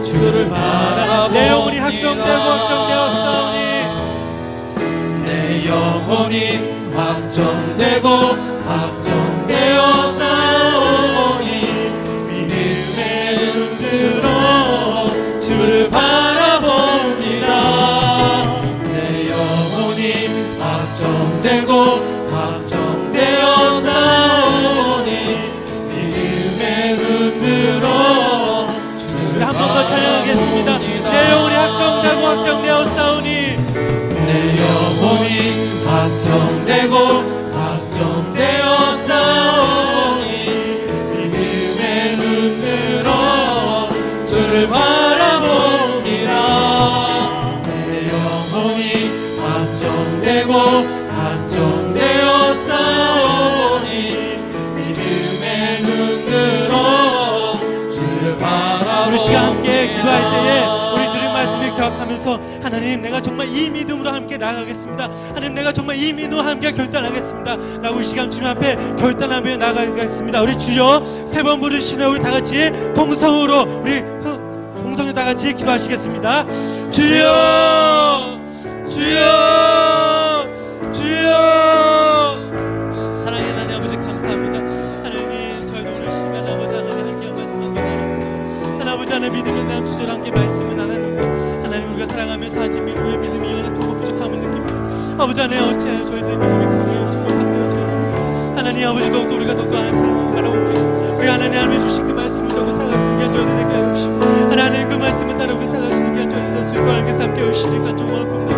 Speaker 1: 주를 바라봅니다 내 영혼이 확정되어 싸우니 내 영혼이 확정되어 싸우니 믿음의 눈 들어 주를 바라봅니다 내 영혼이 확정되어 싸우니 믿음의 눈 들어 주를 한 번 더 찬양하겠습니다 내 영혼이 확정되어 싸우니 내 영혼이 확정되어 싸우니 믿음의 눈 들어 주를 바라봅니다 내 영혼이 확정되어 싸우니 믿음의 눈 들어 주를 바라봅니다 우리 시간 함께 기도할 때에 우리 들은 말씀을 기억하면서 하나님 내가 정말 이 믿음으로 함께 나아가겠습니다 하나님 내가 정말 이 믿음으로 함께 결단하겠습니다 라고 이 시간 주님 앞에 결단하며 나아가겠습니다 우리 주여 세 번 부르시며 우리 다같이 동성으로 우리 동성으로 다같이 기도하시겠습니다 주여 사랑의 하나님 아버지 감사합니다 하나님 저희도 오늘 시간 아버지 하나님 함께 말씀 함께 나눴습니다 하나님 아버지 하나님 믿음에 대한 주절 함께 말씀을 나누는데 하나님 우리가 사랑하면서 하나님 우리의 믿음이 연약하고 부족함을 느낍니다 아버지 하나님 어찌하여 저희들의 믿음이 강하여 지독한 되어지게 됩니다 하나님 아버지 더욱더 우리가 더욱더 하나님 사랑을 바라옵니다 우리 하나님 주신 그 말씀을 적고 살아갈 수 있는 게 저희들 되게 하옵시고 하나님 그 말씀을 따르고 살아갈 수 있는 게 저희들 될 수 있도록 하나님께서 함께 열심히 간증을 본다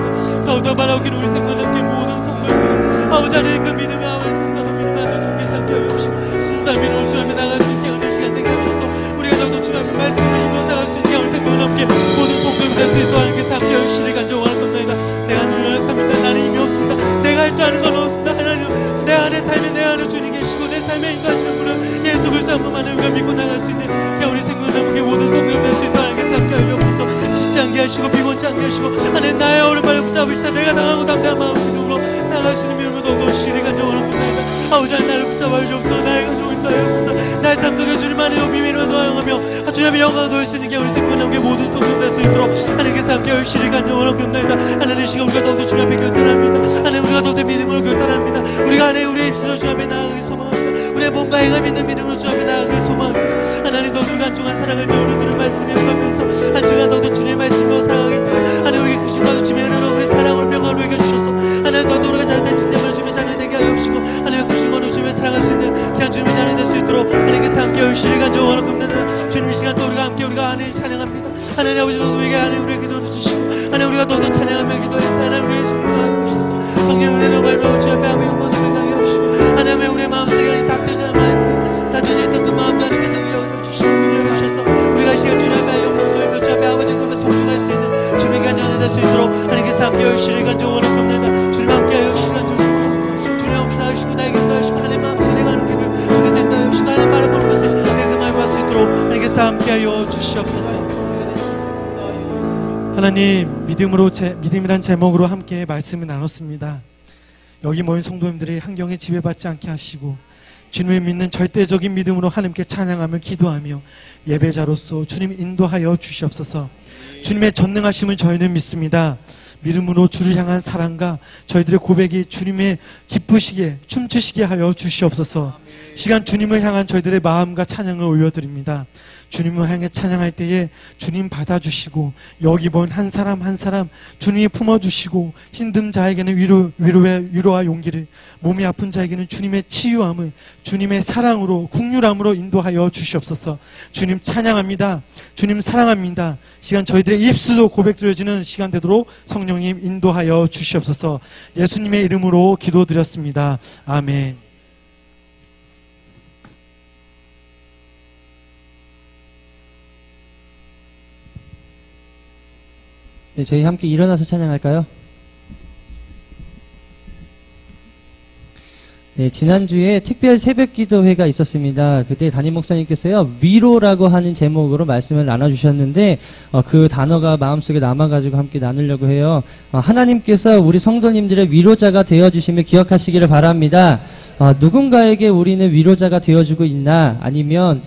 Speaker 1: 더욱더 바라오기는 우리 생각과 함께 모든 성도들이 아버지 하나님 그 믿음의 말씀과 그 믿음의 하나 주께서 함께 하옵시고 순수한 믿음으로 주님에 나갈 수 있게 하는 시간 되게 하셔서 우리가 더욱더 주님의 말씀을 읽어 살아갈 수 있게 우리 생각과 함께 모든 성도들이 될 수 있도록 하나님께서 함께 열심히 간증을 합니다 내가 노력합니다 나는 힘이 없습니다 내가 할 줄 아는 건 없습니다 하나님 내 안에 삶에 내 안에 주님 계시고 내 삶에 인도하시는 분은 예수 그리스도 한 분만을 우리가 믿고 나갈 수 있는 우리 생각과 함께 모든 성도들이 될 수 있도록 하나님께서 함께 하옵소서 지지 않게 하시고 비번치 않게 하시고 하나님 나의 오른발을 붙잡으시다 내가 당하고 담대한 마음 믿음으로 나갈 수 있는 믿음으로 더욱더 시리 간증을 합니다 아버지 하나님 나를 붙잡아 주옵소서 나의 간증을 인도하옵소서 나의 삶 속에 주님만의 비밀을 도하여가며 주님의 영광을 도할 수 있는 게 우리 생각과 함께 모든 성도들 될 수 있도록 하나님께서 함께 열심히 간증을 합니다 하나님 시간 우리가 더욱더 주님 앞에 결단합니다 하나님 우리가 더욱더 믿음으로 결단합니다 우리가 안에 우리의 입술로 주님 앞에 나아가기 소망합니다 우리의 몸과 행함 있는 믿음으로 주님 앞에 나아가기 소망합니다 하나님 더욱더 간중한 사랑을 배우는 들은 말씀을 가면서 한중한 더욱더 주님의 말씀으로 살아가기 때문에 하나님 우리에게 크신 더욱더 주님의 은혜로 우리 사랑으로 평화로 이겨주셔서 하나님 더욱더 우리가 잘된 진정으로 주님의 자녀 되게 하옵시고 하나님 크신 거로 주님의 사랑할 수 있는 그냥 주님의 자녀 될 수 있도록 하나님께서 함께 열심히 간증을 합니다 주님 이 시간 또 우리가 함께 우리가 하나님 찬양합니다 하나님 아버지도 우리에게 하나님 우리의 기도를 주시고 하나님 우리가 더욱더 찬양하며 기도했다 하나님 우리의 신부도 하옵소서 성령 은혜로 말미암아 주 앞에 하며 영광을 배가게 하옵시고 하나님 우리의 마음속에 닥쳐지는 마음 닫혀져 있던 그 마음도 하나님께서 열려 주시고 열려 주셔서 우리가 이 시간 주님 앞에 영광을 돌며 주 앞에 아버지 그러면 송중할 수 있는 주님의 간증이 될 수 있도록 하나님께서 함께 열심히 간증을 합니다 주님 함께 열심히 간증을 주님 없이 나으시고 나에게 인도하시고 하나님 마음속에 내가 하는 길을 주께서 인도하시고 하나님 바라보는 것을 내가 그 말을 볼 수 있도록 하나님께서 함께하여 주시옵소서 하나님 믿음이란 제목으로 함께 말씀을 나눴습니다. 여기 모인 성도님들이 환경에 지배받지 않게 하시고 주님을 믿는 절대적인 믿음으로 하나님께 찬양하며 기도하며 예배자로서 주님 인도하여 주시옵소서. 주님의 전능하심을 저희는 믿습니다. 믿음으로 주를 향한 사랑과 저희들의 고백이 주님의 기쁘시게 춤추시게 하여 주시옵소서. 시간 주님을 향한 저희들의 마음과 찬양을 올려드립니다.
Speaker 2: 주님을 향해 찬양할 때에 주님 받아주시고 여기 본 한 사람 한 사람 주님이 품어주시고 힘든 자에게는 위로와 용기를, 몸이 아픈 자에게는 주님의 치유함을 주님의 사랑으로 긍휼함으로 인도하여 주시옵소서. 주님 찬양합니다. 주님 사랑합니다. 시간 저희들의 입술로 고백드려지는 시간 되도록 성령님 인도하여 주시옵소서. 예수님의 이름으로 기도드렸습니다. 아멘.
Speaker 3: 네, 저희 함께 일어나서 찬양할까요? 네, 지난주에 특별 새벽 기도회가 있었습니다. 그때 담임 목사님께서요, 위로라고 하는 제목으로 말씀을 나눠주셨는데, 그 단어가 마음속에 남아가지고 함께 나누려고 해요. 하나님께서 우리 성도님들의 위로자가 되어주심을 기억하시기를 바랍니다. 누군가에게 우리는 위로자가 되어주고 있나, 아니면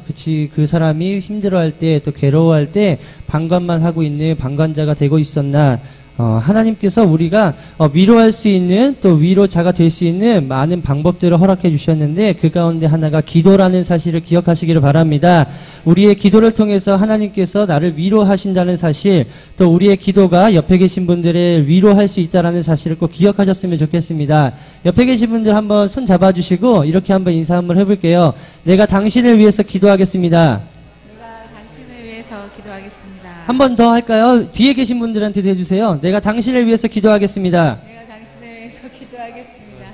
Speaker 3: 그 사람이 힘들어할 때, 또 괴로워할 때 방관만 하고 있는 방관자가 되고 있었나. 하나님께서 우리가 위로할 수 있는, 또 위로자가 될 수 있는 많은 방법들을 허락해 주셨는데, 그 가운데 하나가 기도라는 사실을 기억하시기를 바랍니다. 우리의 기도를 통해서 하나님께서 나를 위로하신다는 사실, 또 우리의 기도가 옆에 계신 분들을 위로할 수 있다는 사실을 꼭 기억하셨으면 좋겠습니다. 옆에 계신 분들 한번 손 잡아주시고 이렇게 한번 인사 한번 해볼게요. 내가 당신을 위해서 기도하겠습니다.
Speaker 4: 기도하겠습니다.
Speaker 3: 한 번 더 할까요? 뒤에 계신 분들한테도 해주세요. 내가 당신을 위해서 기도하겠습니다.
Speaker 4: 내가 당신을 위해서 기도하겠습니다.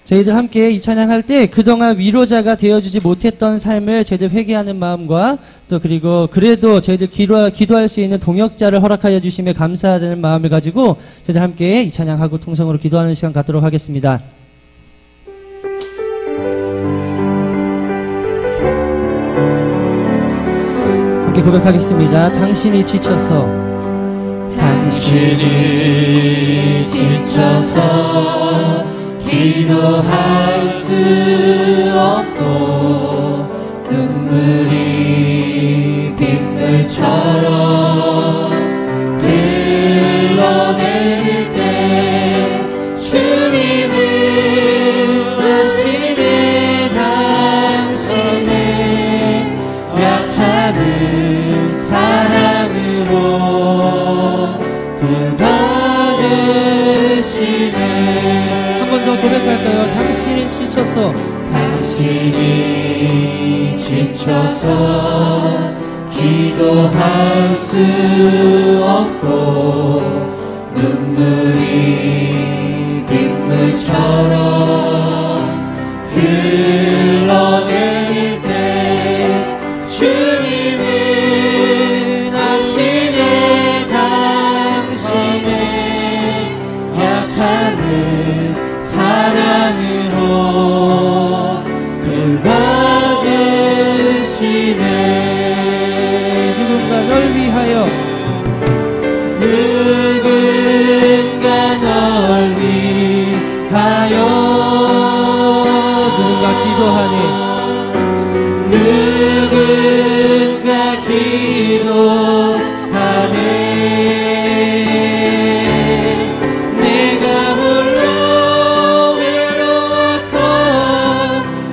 Speaker 3: 저희들 함께 이 찬양할 때 그동안 위로자가 되어주지 못했던 삶을 저희들 회개하는 마음과, 또 그래도 저희들 기도할 수 있는 동역자를 허락하여 주심에 감사하는 마음을 가지고 저희들 함께 이 찬양하고 통성으로 기도하는 시간 갖도록 하겠습니다. 함께 고백하겠습니다. 당신이 지쳐서
Speaker 5: 기도할 수 없고 눈물이 빗물처럼 흘러내릴 때 주님은 아시네. 당신의 약함을 사랑으로 돌봐주시네.
Speaker 3: 고백할까요? 당신이
Speaker 5: 지쳐서 기도할 수 없고 눈물이 빗물처럼 흘러내릴 때 주님은 아시네. 당신의 약함을 사랑으로 돌봐주시네.
Speaker 3: 누군가 널 위하여 누군가 기도하네.
Speaker 5: 누군가 기도하네. 내가 홀로 외로워서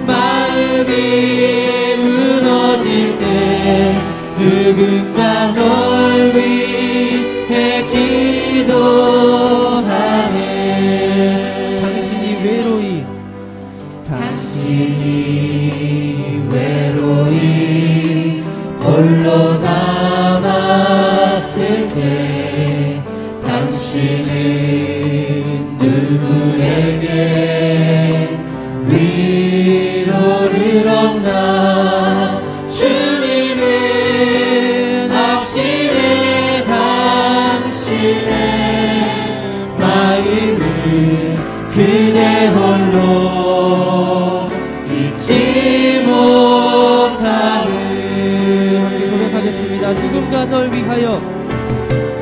Speaker 5: 마음이 무너질 때 누군가 널 위해 기도하네. 당신이 외로이 홀로 남았을 때 당신은 누구에게 위로를 얻나. 주님은 아시네. 당신의 마음을 그대 홀로 잊지 못하는.
Speaker 3: 고백하겠습니다. 누군가 널 위하여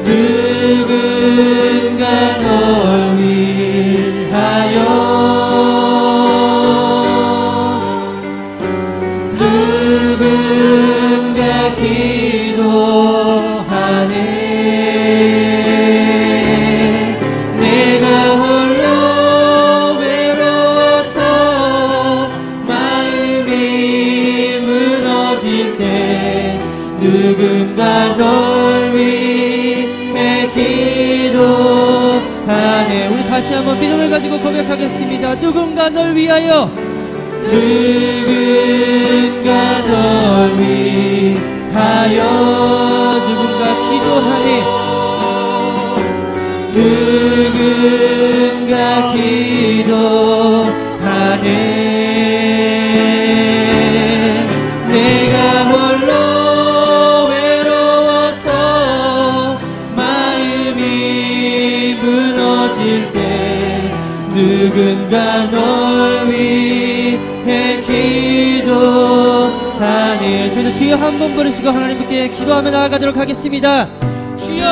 Speaker 5: 누군가 널 위하여
Speaker 3: 다시 한번 믿음을 가지고 고백하겠습니다. 누군가 널 위하여,
Speaker 5: 누군가 널 위하여
Speaker 3: 누군가 기도하네,
Speaker 5: 누군가 기도하네. 내가 홀로 외로워서 마음이 무너질 때 누군가 널 위해 기도하네.
Speaker 3: 저희도 주여 한 번 부르시고 하나님께 기도하며 나아가도록 하겠습니다. 주여!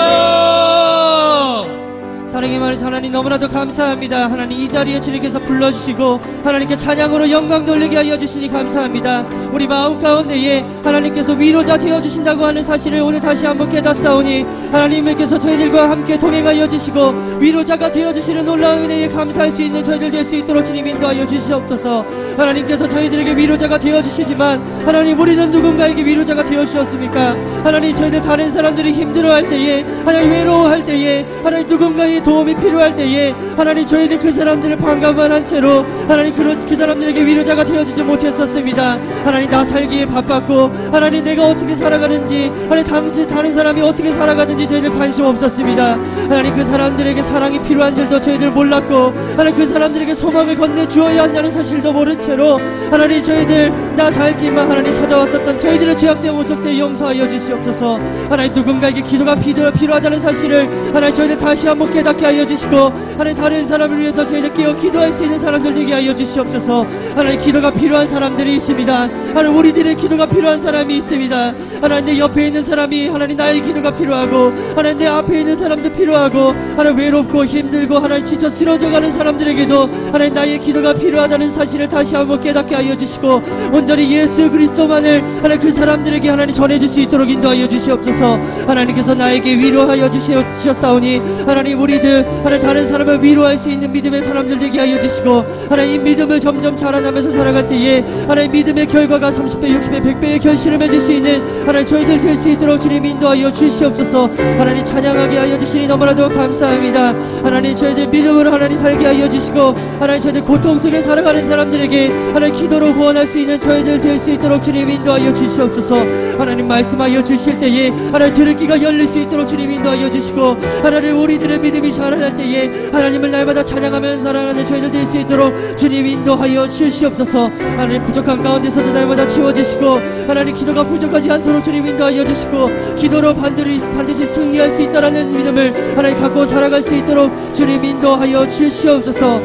Speaker 3: 사랑의 말씀 하나님 너무나도 감사합니다. 하나님 이 자리에 주님께서 불러주시고 하나님께 찬양으로 영광 돌리게 하여 주시니 감사합니다. 우리 마음 가운데에 하나님께서 위로자 되어주신다고 하는 사실을 오늘 다시 한번 깨닫사오니 하나님께서 저희들과 함께 동행하여 주시고 위로자가 되어주시는 놀라운 은혜에 감사할 수 있는 저희들 될 수 있도록 주님 인도하여 주시옵소서. 하나님께서 저희들에게 위로자가 되어주시지만 하나님 우리는 누군가에게 위로자가 되어주셨습니까? 하나님 저희들 다른 사람들이 힘들어할 때에 하나님 외로워할 때에 하나님 누군가의 도움이 필요할 때에 하나님 저희들 그 사람들을 반가워만 한 채로 하나님 그 사람들에게 위로자가 되어주지 못했었습니다. 하나님 나 살기에 바빴고 하나님 내가 어떻게 살아가는지 하나님 당시 다른 사람이 어떻게 살아가는지 저희들 관심 없었습니다. 하나님 그 사람들에게 사랑이 필요한 줄도 저희들 몰랐고 하나님 그 사람들에게 소망을 건네주어야 한다는 사실도 모른 채로 하나님 저희들 나 살기만 하나님 찾아왔었던 저희들의 죄악된 모습에 용서하여 주시옵소서. 하나님 누군가에게 기도가 필요하다는 사실을 하나님 저희들 다시 한번 깨닫게 하여 주시고 하나님 다른 사람을 위해서 저희들 깨어 기도할 수 있는 사람들 되게 하여 주시옵소서. 하나님 기도가 필요한 사람들이 있습니다. 하나님 우리들의 기도가 필요한 사람이 있습니다. 하나님 내 옆에 있는 사람이 하나님 나의 기도가 필요하고 하나님 내 앞에 있는 사람도 필요하고 하나님 외롭고 힘들고 하나님 지쳐 쓰러져가는 사람들에게도 하나님 나의 기도가 필요하다는 사실을 다시 한번 깨닫게 하여 주시고 온전히 예수 그리스도만을 하나님 그 사람들에게 하나님 전해줄 수 있도록 인도하여 주시옵소서. 하나님께서 나에게 위로하여 주셨사오니 하나님 우리들 하나님 다른 사람을 위로할 수 있는 믿음의 사람들 되게 하여 주시고 하나님 이 믿음을 점점 자라나면서 살아갈 때에 하나님 믿음의 결과가 30배 60배 100배의 결실을 맺을 수 있는 하나님 저희들 될 수 있도록 주님 인도하여 주시옵소서. 하나님 찬양하게 하여 주시니 너무나도 감사합니다. 하나님 저희들 믿음으로 하나님 살게 하여 주시고 하나님 저희들 고통 속에 살아가는 사람들에게 하나님 기도로 구원할 수 있는 저희들 될 수 있도록 주님 인도하여 주시옵소서. 하나님 말씀하여 주실 때에 하나님 들을 귀가 열릴 수 있도록 주님 인도하여 주시고 하나님 우리들의 믿음이 자라날 때에 하나님을 날마다 찬양하면서 살아가는 저희들 될 수 있도록 주님 인도하여 주시옵소서. 하나님 부족한 가운데서도 날마다 채워주시고 하나님 기도가 부족하지 않도록 주님 인도하여 주시고 기도로 반드시 승리할 수 있다라는 믿음을 하나님 갖고 살아갈 수 있도록 주님 인도하여 주시옵소서.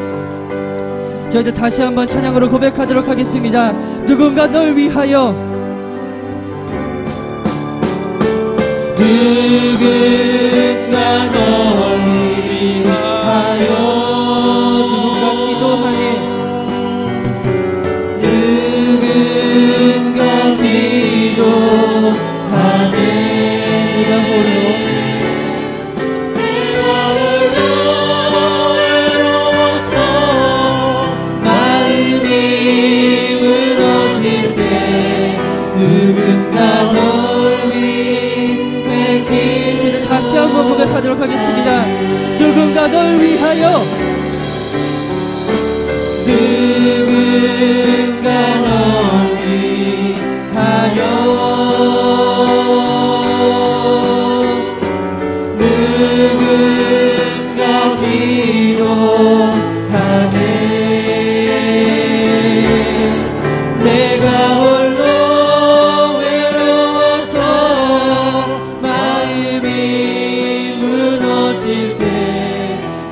Speaker 3: 저희들 다시 한번 찬양으로 고백하도록 하겠습니다. 누군가 널 위하여,
Speaker 5: 누군가 널 위하여
Speaker 3: 누군가 기도하네,
Speaker 5: 누군가 기도하네.
Speaker 3: 네가 홀로
Speaker 5: 외로워서 마음이 무너질 때 누군가 널 위해
Speaker 3: 저희들 다시 한번 고백하도록 하겠습니다. 누군가 널 위하여,
Speaker 5: 누군가 널 위하여 누군가 기도하네. 내가 홀로 외로워서 마음이 무너질 때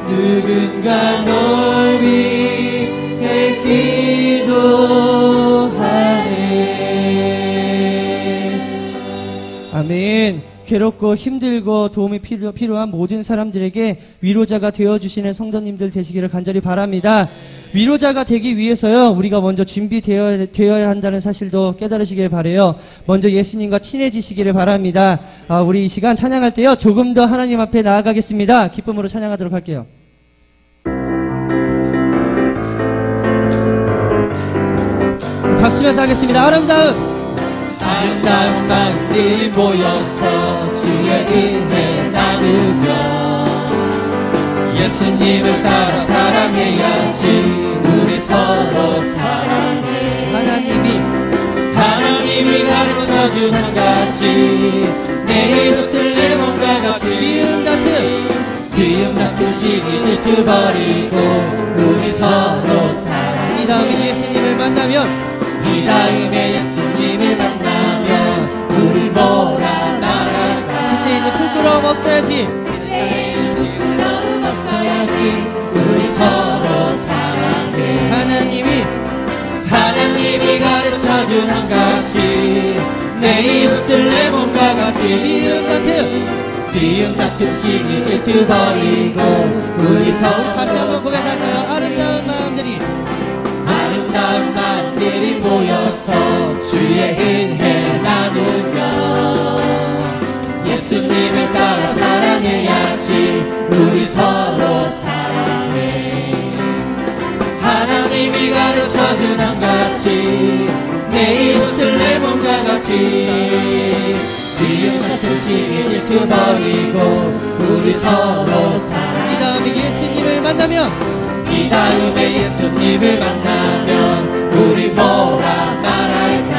Speaker 5: 누군가 널 위해 기도하네.
Speaker 3: 아멘. 괴롭고 힘들고 도움이 필요한 모든 사람들에게 위로자가 되어주시는 성도님들 되시기를 간절히 바랍니다. 위로자가 되기 위해서요, 우리가 먼저 준비되어야 한다는 사실도 깨달으시길 바라요. 먼저 예수님과 친해지시기를 바랍니다. 우리 이 시간 찬양할 때요, 조금 더 하나님 앞에 나아가겠습니다. 기쁨으로 찬양하도록 할게요. 박수면서 하겠습니다. 아름다운
Speaker 5: 마음들이 모여서 주의 은혜 나누며 예수님을 따라 사랑해야지. 우리 서로 사랑해. 하나님이 가르쳐준 한 가지, 내 이웃을 내 몸과 같이. 미움 다툼 시기 질투 버리고 우리 서로 사랑해.
Speaker 3: 이 다음에 예수님을 만나면
Speaker 5: 우리 뭐라 말할까.
Speaker 3: 그때에는 부끄러움 없어야지.
Speaker 5: 우리 서로 사랑해. 하나님이 가르쳐준 한 가지, 내 이웃을 내 몸과 같이. 미움 다툼 시기 질투 버리고 우리 서로.
Speaker 3: 다시 한번 고백할까요?
Speaker 5: 아름다운 마음들이 모여서 주의 은혜 나누며 예수님을 따라 사랑해야지. 우리 서로 사랑해. 하나님이 가르쳐준 한 가지, 내 이웃을 내 몸과 같이. 미움 다툼 시기 질투 버리고 우리 서로 사랑해.
Speaker 3: 이 다음에 예수님을 만나면
Speaker 5: 우리 뭐라 말할까.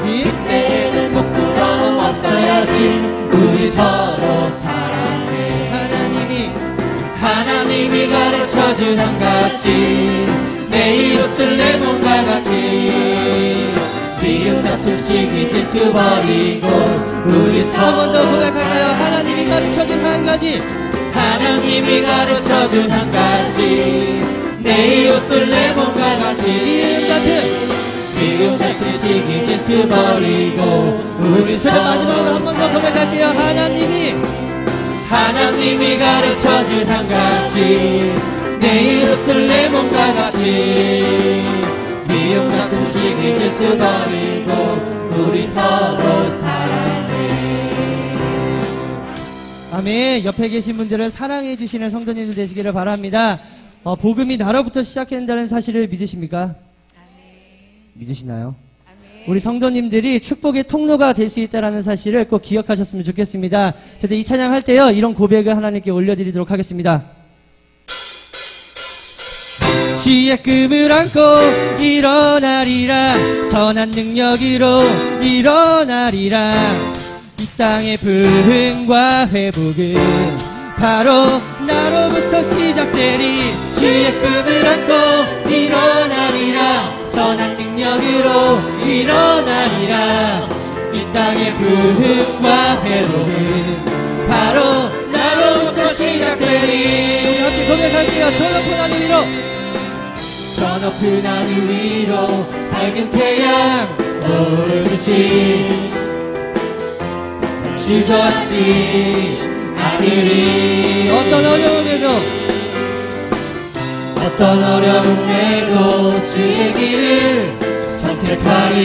Speaker 3: 그때에는
Speaker 5: 부끄러움 없어야지. 우리 서로 사랑해. 하나님이 가르쳐준 한 가지, 내 이웃을 내 몸과 같이. 미움 다툼 시기 질투 버리고 우리 서로.
Speaker 3: 한 번 더 고백할까요? 하나님이 가르쳐준 한 가지,
Speaker 5: 내 이웃을 내 몸과 같이. 미움 다툼 시기 질투 버리고 우리 서로.
Speaker 3: 마지막으로 한 번 더 고백할게요.
Speaker 5: 하나님이 가르쳐준 한 가지, 내 이웃을 내 몸과 같이. 미움 다툼 시기 질투 버리고 우리 서로 사랑해.
Speaker 3: 아멘. 옆에 계신 분들은 사랑해 주시는 성도님들 되시기를 바랍니다. 복음이 나로부터 시작된다는 사실을 믿으십니까? 믿으시나요? 우리 성도님들이 축복의 통로가 될 수 있다는 사실을 꼭 기억하셨으면 좋겠습니다. 저도 이 찬양 할 때요, 이런 고백을 하나님께 올려드리도록 하겠습니다. 주의 꿈을 안고 일어나리라. 선한 능력으로 일어나리라. 이 땅의 부흥과 회복은 바로 나로부터 시작되리.
Speaker 5: 주의 꿈을 안고 일어나리라. 선한 능력으로 일어나리라. 이 땅의 부흥과 회복은 바로 나로부터 시작되리.
Speaker 3: 함께 고백할게요. 저 높은 하늘 위로,
Speaker 5: 저 높은 하늘 위로 밝은 태양 오르듯이 주저앉지 않으리. 어떤 어려움에도 주의 길을 선택하리.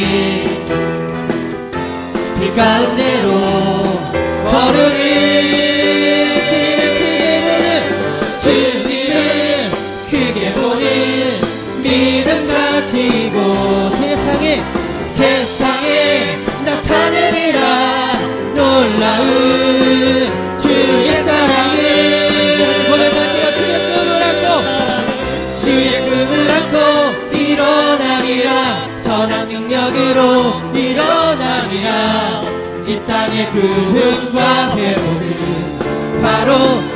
Speaker 5: 빛 가운데로 걸으리. 주님을 크게 보는 믿음 가지고 세상에 나타내리라. 놀라운 주의 사랑을 고백할게요. 주의 꿈을 안고 일어나리라. 선한 능력으로 일어나리라. 이 땅의 부흥과 회복은 바로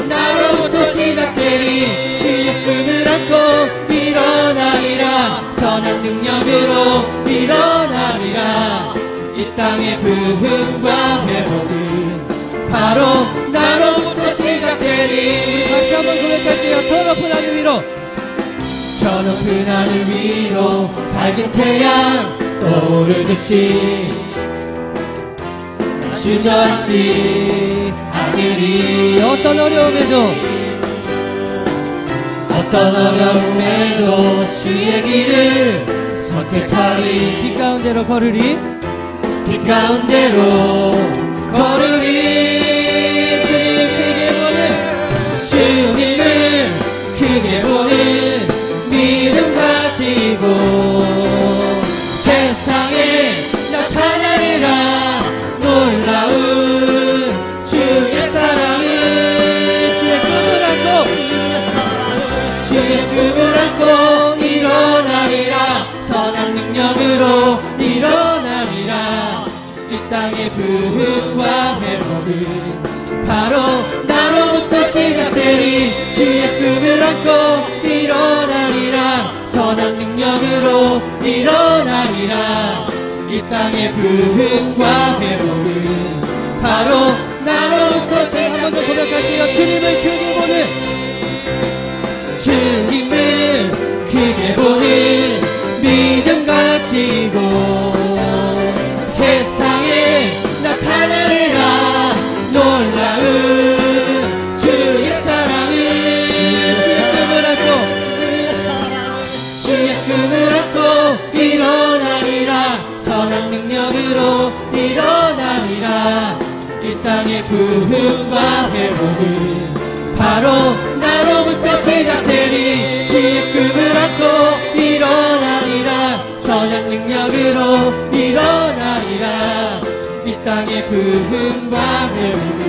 Speaker 5: 나로부터 시작되리. 주의 꿈을 안고 일어나리라. 선한 능력으로 일어나리라. 이 땅의 부흥과 회복은 바로 나로부터 시작되리.
Speaker 3: 다시 한번 고백할게요. 저 높은 하늘 위로,
Speaker 5: 저 높은 하늘 위로 밝은 태양 떠오르듯이 주저앉지 않으리.
Speaker 3: 어떤
Speaker 5: 어려움에도 주의 길을 선택하리.
Speaker 3: 빛 가운데로 걸으리.
Speaker 5: 빛 가운데로 걸으리. 주님을 크게 보는 믿음 가지고 세상에 나타나리라. 놀라운 주의 사랑을.
Speaker 3: 주의 꿈을 안고
Speaker 5: 꿈을 안고 일어나리라. 선한 능력으로 일어나리라. 이 땅의 부흥과 회복은 바로 나로부터 시작되리. 주의 꿈을 안고 일어나리라. 선한 능력으로 일어나리라. 이 땅의 부흥과 회복은 바로 나로부터 시작되리. 한 번 더 고백할게요. 주님을 크게 보는, 주님을 크게 보는 믿음 가지고 세상에 나타나리라. 놀라운 주의 사랑을, 주의 꿈을 안고, 주의 꿈을 안고 일어나리라. 선한 능력으로 일어나리라. 이 땅의 부흥과 회복은 바로 나로부터 시작되리. 주의 꿈을 안고 일어나리라. 선한 능력으로 일어나리라. 이 땅의 부흥과 회복은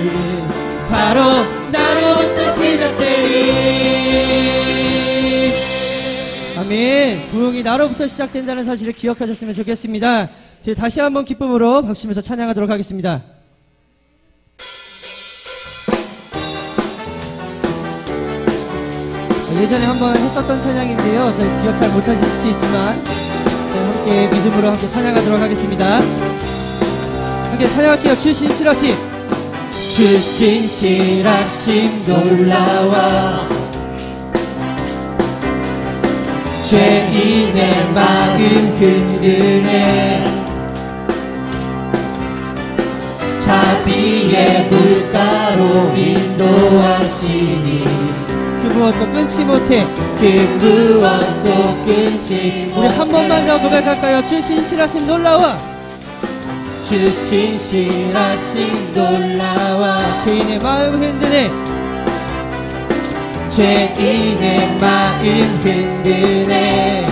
Speaker 5: 바로 나로부터 시작되리.
Speaker 3: 아멘. 부흥이 나로부터 시작된다는 사실을 기억하셨으면 좋겠습니다. 이제 다시 한번 기쁨으로 박수면서 찬양하도록 하겠습니다. 예전에 한번 했었던 찬양인데요. 저희 기억 잘 못하실 수도 있지만 함께 믿음으로 함께 찬양하도록 하겠습니다. 함께 찬양할게요. 주 신실하심,
Speaker 5: 주 신실하심 놀라와 죄인의 마음 흔드네. 자비의 물가로 인도하시니
Speaker 3: 그 무엇도 끊지 못해,
Speaker 5: 그 무엇도 끊지 못해.
Speaker 3: 우리 한 번만 더 고백할까요? 주 신실하심 놀라와,
Speaker 5: 주 신실하심 놀라와
Speaker 3: 죄인의 마음 흔드네.
Speaker 5: 죄인의 마음 흔드네.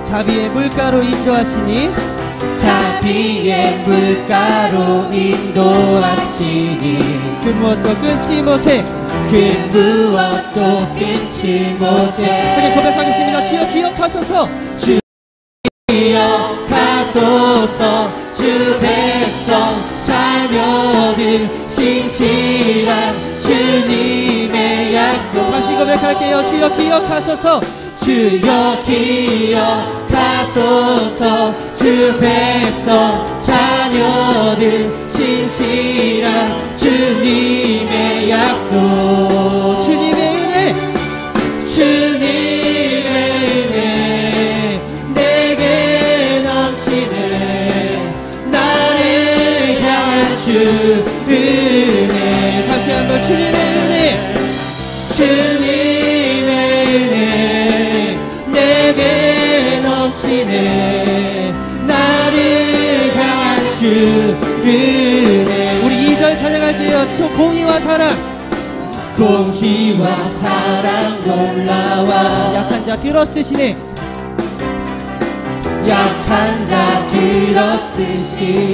Speaker 3: 자비의 물가로 인도하시니,
Speaker 5: 자비의 물가로 인도하시니
Speaker 3: 그 무엇도 끊지 못해,
Speaker 5: 그 무엇도 끊지 못해.
Speaker 3: 함께 고백하겠습니다. 주여 기억하소서,
Speaker 5: 주 기억하소서. 주 백성 자녀들 신실한 주님의 약속.
Speaker 3: 다시 고백할게요. 주여 기억하소서,
Speaker 5: 주여 기억하소서. 주 백성 자녀들 신실한 주님의 약속.
Speaker 3: 주님의 은혜,
Speaker 5: 주님의 은혜 내게 넘치네. 나를 향한 주 은혜.
Speaker 3: 다시 한번 주님의 은혜,
Speaker 5: 주님의 은혜 내게 넘치네. 나를 향한 주 은혜.
Speaker 3: 우리 2절 찬양할게요. 저 공의와 사랑,
Speaker 5: 공의와 사랑 놀라와
Speaker 3: 약한 자 들어쓰시네.
Speaker 5: 약한 자 들어쓰시네.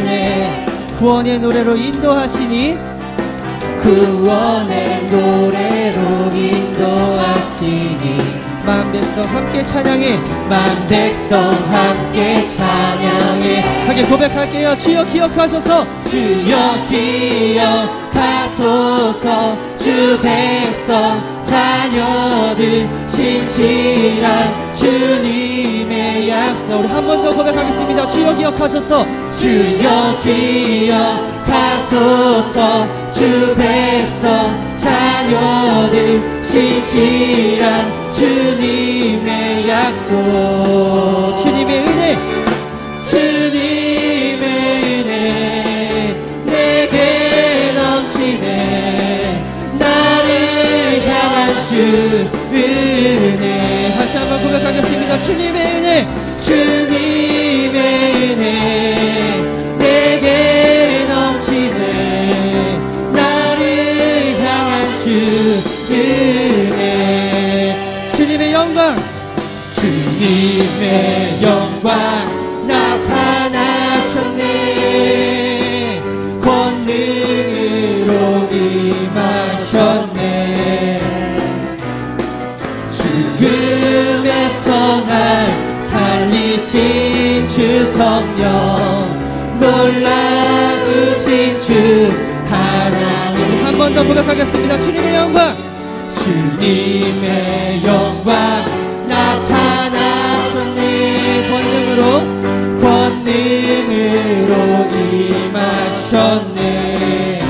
Speaker 3: 구원의 노래로 인도하시니,
Speaker 5: 구원의 노래로 인도하시니
Speaker 3: 만 백성 함께 찬양해,
Speaker 5: 만 백성 함께 찬양해.
Speaker 3: 함께 고백할게요. 주여 기억하소서,
Speaker 5: 주여 기억하소서. 주 백성 자녀들 신실한 주님의 약속.
Speaker 3: 우리 한 번 더 고백하겠습니다. 주여 기억하소서,
Speaker 5: 주여 기억하소서. 주 백성 자녀들 신실한 주님의 약속.
Speaker 3: 주님의 은혜,
Speaker 5: 주님의 은혜 내게 넘치네. 나를 향한 주 은혜.
Speaker 3: 다시 한번 고백하겠습니다. 주님의 은혜,
Speaker 5: 주님의 은혜 내게 넘치네. 나를 향한 주 은혜.
Speaker 3: 주님의 영광,
Speaker 5: 주님의 영광 나타나셨네. 권능으로 임하셨네. 주 성령 놀라우신 주 하나님
Speaker 3: 한 번 더 고백하겠습니다. 주님의 영광,
Speaker 5: 주님의 영광 나타나셨네. 권능으로 임하셨네.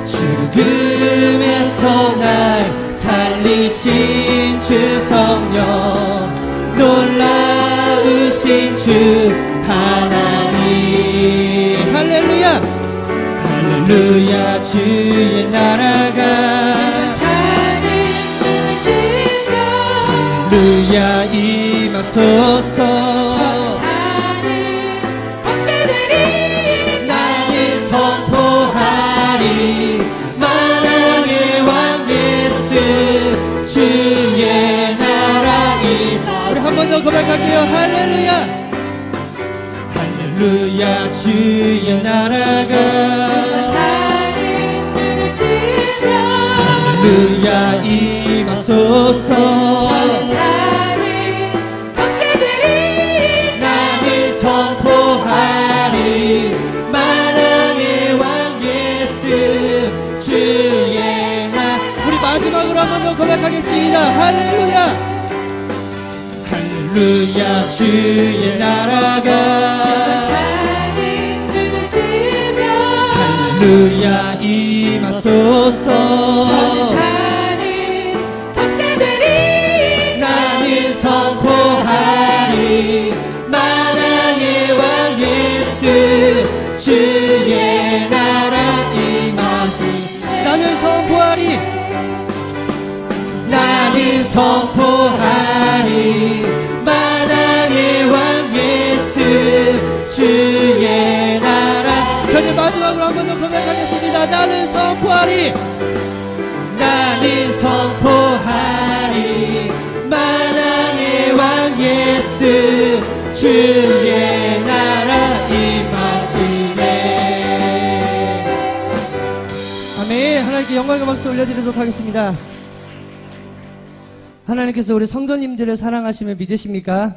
Speaker 5: 죽음에서 날 살리신 주 성령 놀라우신 주 하나님
Speaker 3: 할렐루야.
Speaker 5: 할렐루야. 주의 나라가 할렐루야 임하소서. 나는 선포하리 만왕의 왕 예수 주의 나라 임하소서.
Speaker 3: 우리 한 번 더 고백할게요. 할렐루야.
Speaker 5: 할렐루야. 주의 나라가 할렐루야 임하소서. 나는 선포하리 만왕의 왕 예수 주의 나라.
Speaker 3: 우리 마지막으로 한 번 더 고백하겠습니다. 할렐루야.
Speaker 5: 할렐루야. 주의 나라가 할렐루야 임하소서. 나는 선포하리 만왕의 왕 예수 주의 나라 임하시.
Speaker 3: 나는 선포하리.
Speaker 5: 나는 선포하리 만왕의 왕 예수 주의 나라.
Speaker 3: 저는 마지막으로 한 번 더 고백하겠습니다. 나는 선포하리.
Speaker 5: 나는 선포하리 만왕의 왕 예수 주의 나라 임하시네.
Speaker 3: 아멘. 하나님께 영광의 박수 올려드리도록 하겠습니다. 하나님께서 우리 성도님들을 사랑하심을 믿으십니까?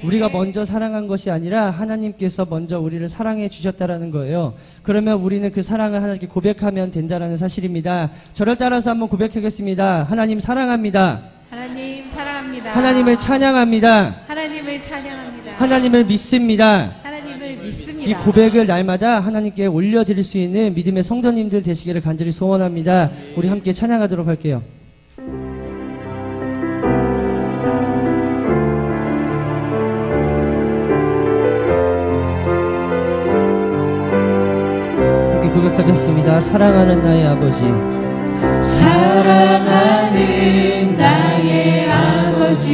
Speaker 3: 우리가 먼저 사랑한 것이 아니라 하나님께서 먼저 우리를 사랑해 주셨다라는 거예요. 그러면 우리는 그 사랑을 하나님께 고백하면 된다라는 사실입니다. 저를 따라서 한번 고백하겠습니다. 하나님 사랑합니다.
Speaker 4: 하나님 사랑합니다.
Speaker 3: 하나님을 찬양합니다.
Speaker 4: 하나님을 찬양합니다.
Speaker 3: 하나님을 믿습니다.
Speaker 4: 하나님을
Speaker 3: 이
Speaker 4: 믿습니다.
Speaker 3: 고백을 날마다 하나님께 올려드릴 수 있는 믿음의 성도님들 되시기를 간절히 소원합니다. 우리 함께 찬양하도록 할게요. 고백하겠습니다. 사랑하는 나의 아버지,
Speaker 5: 사랑하는 나의 아버지,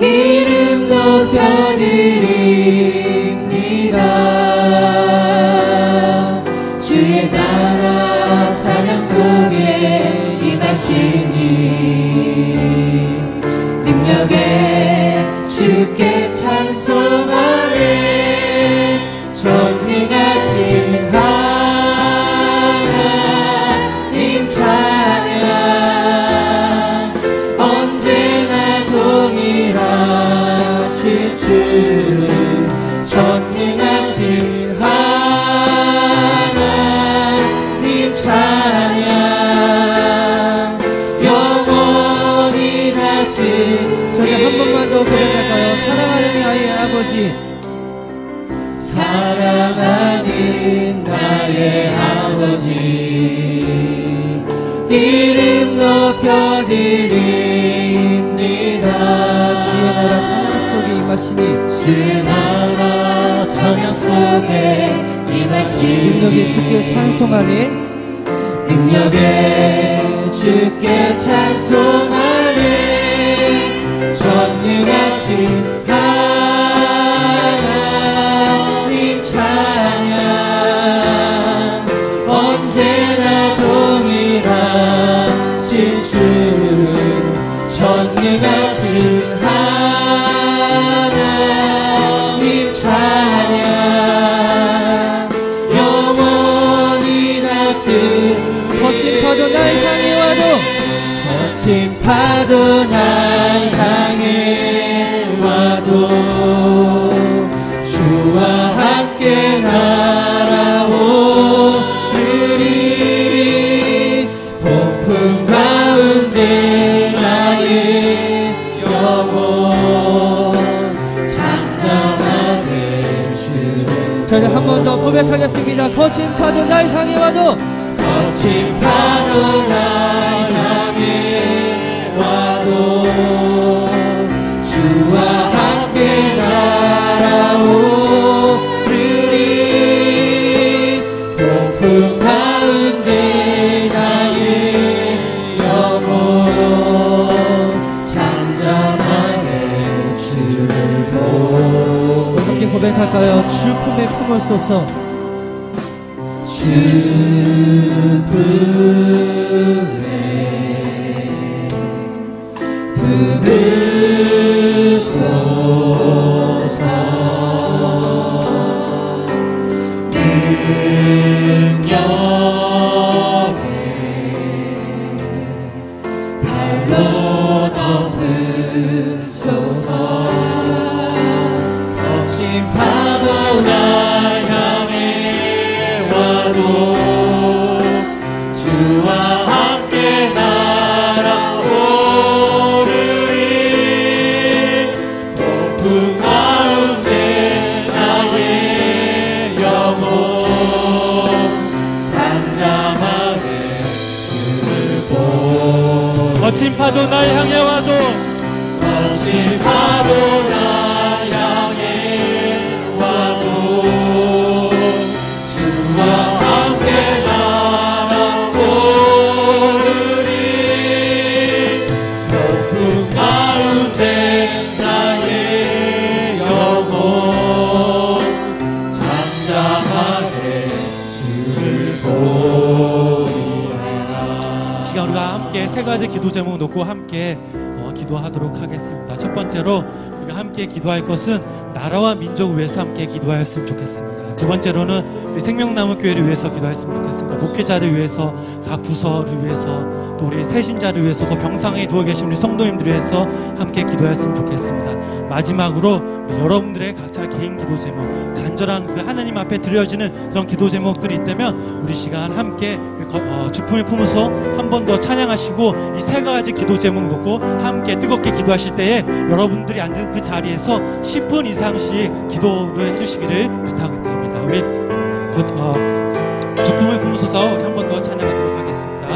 Speaker 5: 이름 높여드립니다. 주의 나라 찬양 속에 임하시니 능력에 주께 찬송하네. 전능하신 하나님 찬양, 언제나 동일하신 주. 전능하신 하나님 찬양, 영원히 다스리네.
Speaker 3: 저희 한 번만 더 고백할까요? 사랑하는 나의 아버지,
Speaker 5: 사랑하는 나의 아버지, 이름 높여드립니다.
Speaker 3: 주의 나라 찬양 속에 임하시니
Speaker 5: 주의 나라 찬양 속에 임하시니
Speaker 3: 능력이 주께 찬송하니
Speaker 5: 능력에 주께 찬송하네. 전능하신 하나님 찬양, 언제나 동일하신 주. 전능하신 하나님 찬양, 영원히 다스리네.
Speaker 3: 거친 파도 날 향해 와도,
Speaker 5: 거친 파도 날 향해 와도
Speaker 3: 고백하겠습니다. 거친 파도 날 향해 와도
Speaker 5: 거친 파도 날 향해 와도 주와 함께 날아오르리. 폭풍 가운데 나의 영혼 잠잠하게 주를 보리.
Speaker 3: 함께 고백할까요? 주 품에 품었소서.
Speaker 5: 주 품에 품으소서. 능력에 발로 덮으소서. 거친 파도 날 향해 와도 주와 함께 날아오르리. 폭풍 가운데 나의 영혼 잠잠하게 주를 보리.
Speaker 1: 거친 파도 날 향해 와도
Speaker 5: 거친 파도 날 향해 와도 주와 함께 날아오르리. 폭풍 가운데 나의 영혼 잠잠하게 주를 보리라.
Speaker 1: 시간 우리가 함께 세 가지 기도 제목 놓고 함께 기도하도록 하겠습니다. 첫 번째로 우리가 함께 기도할 것은 나라와 민족을 위해서 함께 기도하였으면 좋겠습니다. 두 번째로는 우리 생명나무 교회를 위해서 기도했으면 좋겠습니다. 목회자를 위해서, 각 부서를 위해서, 또 우리 새신자를 위해서, 또 병상에 누워 계신 우리 성도님들을 위해서 함께 기도했으면 좋겠습니다. 마지막으로 여러분들의 각자 개인 기도 제목, 간절한 그 하나님 앞에 드려지는 그런 기도 제목들이 있다면 우리 시간 함께 주품을 품어서 한 번 더 찬양하시고 이 세 가지 기도 제목 놓고 함께 뜨겁게 기도하실 때에 여러분들이 앉은 그 자리에서 10분 이상씩 기도를 해주시기를 부탁드립니다. 우리 주품을 품으소서 한 번 더 찬양하도록 하겠습니다.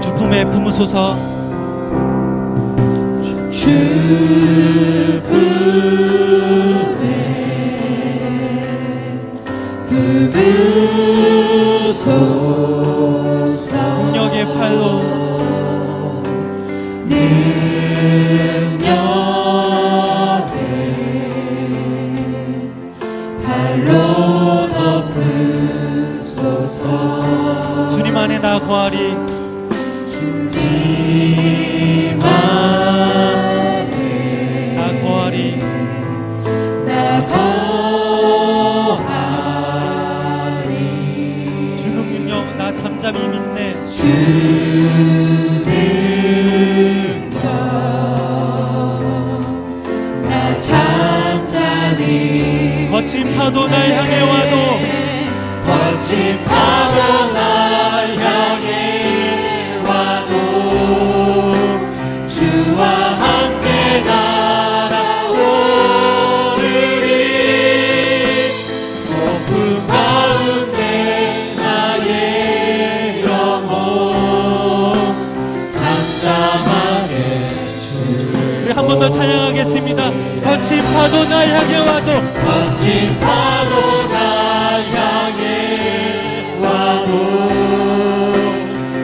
Speaker 1: 주품에 품으소서.
Speaker 5: 주품에 품으소서.
Speaker 1: 능력의 팔로
Speaker 5: 능력에 발로 덮으소서.
Speaker 1: 주님 안에 나 거하리.
Speaker 5: 주님 안에
Speaker 1: 나 거하리.
Speaker 5: 나 거하리.
Speaker 1: 주 능력 나 잠잠히 믿네.
Speaker 5: 주 능력 나 잠잠히
Speaker 1: 거친 파도 날 향해 와도
Speaker 5: 거친 파도 날 향해 와도 주와 함께 날아오르리. 폭풍 가운데 나의 영혼 잠잠하게 주를.
Speaker 1: 우리 한 번 더 찬양하겠습니다. 거친 파도 날 향해 와도
Speaker 5: 거친 파도 날 향해 와도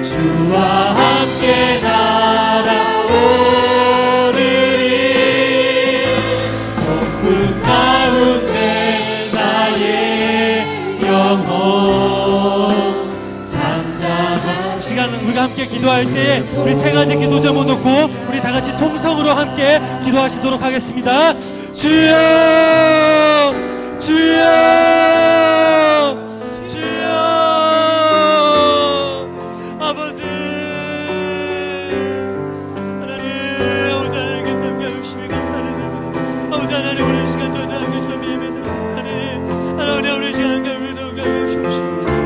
Speaker 5: 주와 함께 날아오르리. 폭풍 가운데 나의 영혼 잠잠한.
Speaker 1: 시간은 우리가 함께 기도할 때에 우리 세 가지 기도 제목 놓고 우리 다 같이 통성으로 함께 기도하시도록 하겠습니다. 주여, 주여, 주여. 아버지 하나님, 아버지 하나님께 섬겨 열심히 감사를 드립니다. 아버지 하나님, 오늘 시간 저희들 함께 주여 예배 드렸습니다. 하나님 우리 시간 함께 위로가 주옵시고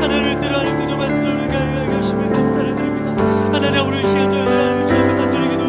Speaker 1: 하나님 뜻대로 하나님 그저 말씀을 우리가 열심히 감사를 드립니다. 하나님 우리 시간 저희들 하나님 주여 앞에 드리기도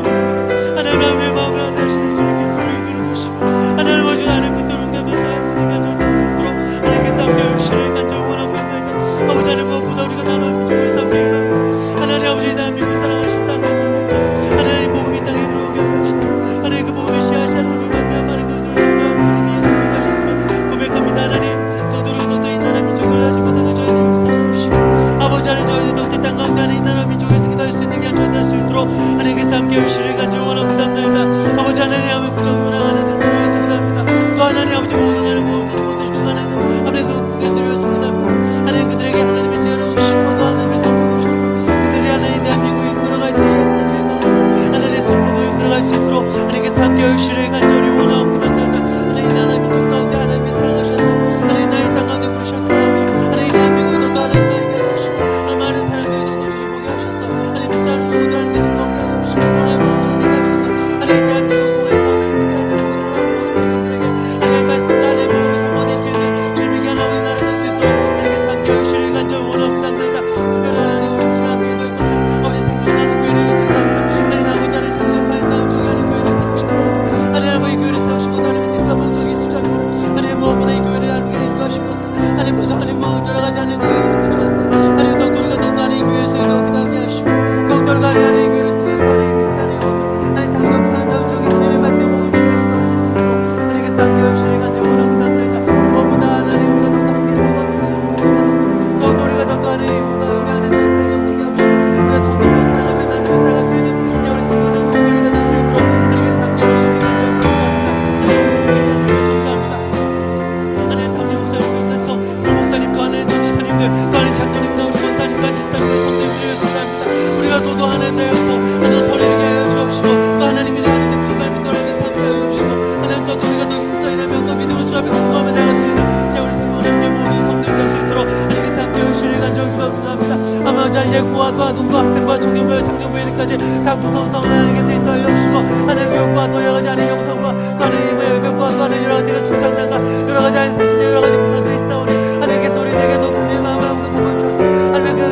Speaker 2: 교육과 농과 학생과 청년부와 장년부에 이르기까지 각 부서성 하나님께서 인도하여 주시고 하나님 교육과 또 여러가지 하나님 영성과 또 하나님의 예배과 또 하나님 여러가지 충장단과 여러가지 하나님 사신의 여러가지 부서들이 있사오니 하나님께서 우리에게도 하나님의 마음을 아무도 선보여주셔서 하나님의 그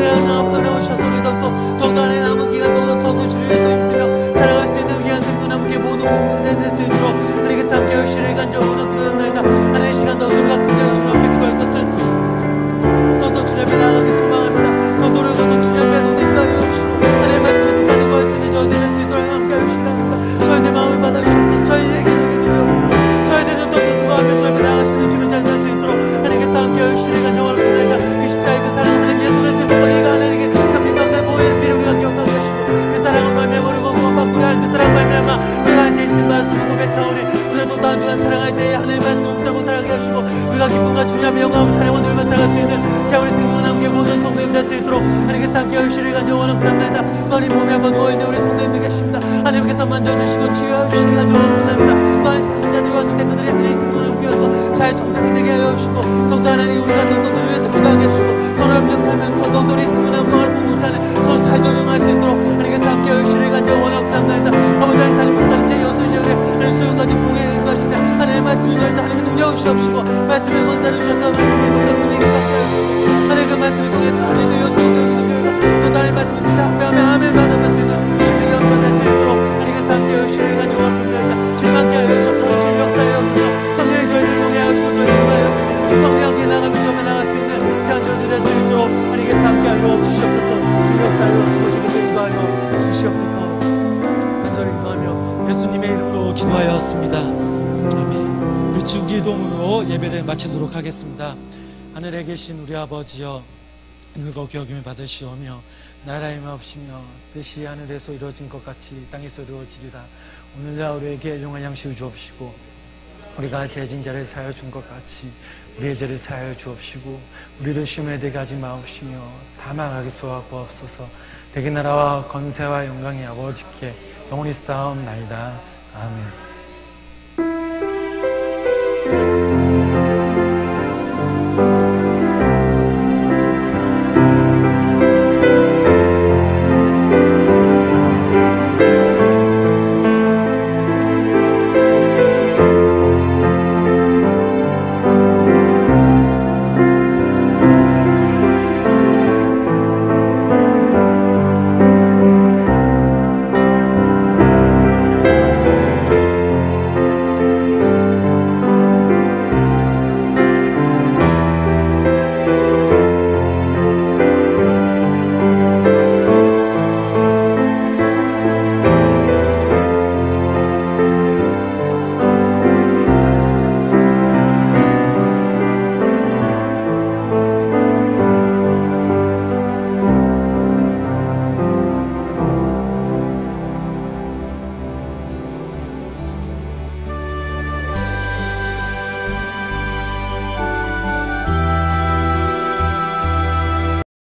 Speaker 2: 하나님 오셔서 우리 더욱더 하나님의 남은 기간 더욱더 주를 위해서 힘쓰며 살아갈 수 있는 귀한 생명 남게 모든 공투대 낼수 있도록 하나님께서 함께 의시를 간절히 기도한다이다. 하나님의 시간 더 우리가 간절히 주님 앞에 기도할 것은 더더 주님 앞에 나아가기 소망합니다. 더 노력 더더 주님 앞에 인도하여 주시고 하나님의 말씀을 듣다는 구할 수 있는 저희 될 수 있도록 함께 하시옵소서. 저희들 마음을 받아주시옵소서. 저희에게 드리옵소서. 저희들은 더더 수고하며 주님 앞에 나아가시는 주님 잘 될 수 있도록 하나님께서 함께 의시를 간절히 기도한다. 이 십자가의 그 사랑 하나님 예수 그리스도의 핍박이가 하나님께 그 핍박과 모이는 비를 우리가 기억하게 하시고 그 사랑을 말미암아 우리가 구원받고 우리 하나님 그 사랑 말미암아 우리가 하나님 제신 말씀을 고백하오니 우리도 또한 주간 사랑할 때에 하나님 말씀 붙잡고 살아가게 하시고 우리가 기쁨과 주님의 영광을 찬양과 누리며 살아갈 수 있는 겨울의 생명을 남겨 모든 성도님 될 수 있도록 하나님께서 함께 의시를 간절히 원하옵나이다. 또 하나님 몸이 한번 누워있는 우리 성도님들 계십니다. 하나님께서 만져주시고 치유하여 주시는 간절히 원하옵나이다. 또 하나님 사신자들이 왔는데 그들이 하나님의 생명을 남겨서 잘 정착이 되게 하여 주시고 더욱더 하나님 우리가 더욱더 위해서 기도하게 하시고 서로 협력하면서 더욱더 우리 생명의 영광을 공동체하는 서로 잘 적용할 수 있도록 하나님께서 함께 의시를 간절히 원하옵나이다. 아버지 하나님 달리 목사님께 여섯 시절에 하나님 수요까지 봉해를 인도하시네 하나님의 말씀을 전할 때 하나님의 능력을 주시옵시고 말씀의 권세를 주셔서 말씀의 동자 성령에게 상하여 하나님 그 말씀을 통해서 하나님의 여수도 여기는 교회가 또 다른 말씀을 듣다 앞에하며 아멘 받아 말씀을 주님의 영광을 낼수 있도록 하나님께서 함께 의시를 간절히 원하옵나이다. 주님 함께 하여 주옵소서. 주님 역사하여 주옵소서. 성령이 저희들을 용해하여 주시고 저희들을 인도하여 주시고 성령 함께 나가며 주 앞에 나갈 수 있는 귀한 저희들 될 수 있도록 하나님께서 함께 하여 주시옵소서. 주님 역사하여 주시고 주께서 인도하여 주시옵소서. 간절히 기도하며 예수님의 이름으로 기도하였습니다. 아멘. 우리 주기도문으로 예배를 마치도록 하겠습니다. 하늘에 계신 우리 아버지여 거룩히 여김을 받으시오며 나라의 마옵시며 뜻이 하늘에서 이루어진 것 같이 땅에서 이루어지리라. 오늘날 우리에게 일용할 양식을 주옵시고 우리가 죄진 자를 사하여 준 것 같이 우리의 죄를 사하여 주옵시고 우리를 시험에 들게 하지 마옵시며 다만 악에게 구하옵소서. 대개 나라와 건세와 영광이 아버지께 영원히 쌓옵나이다. 아멘.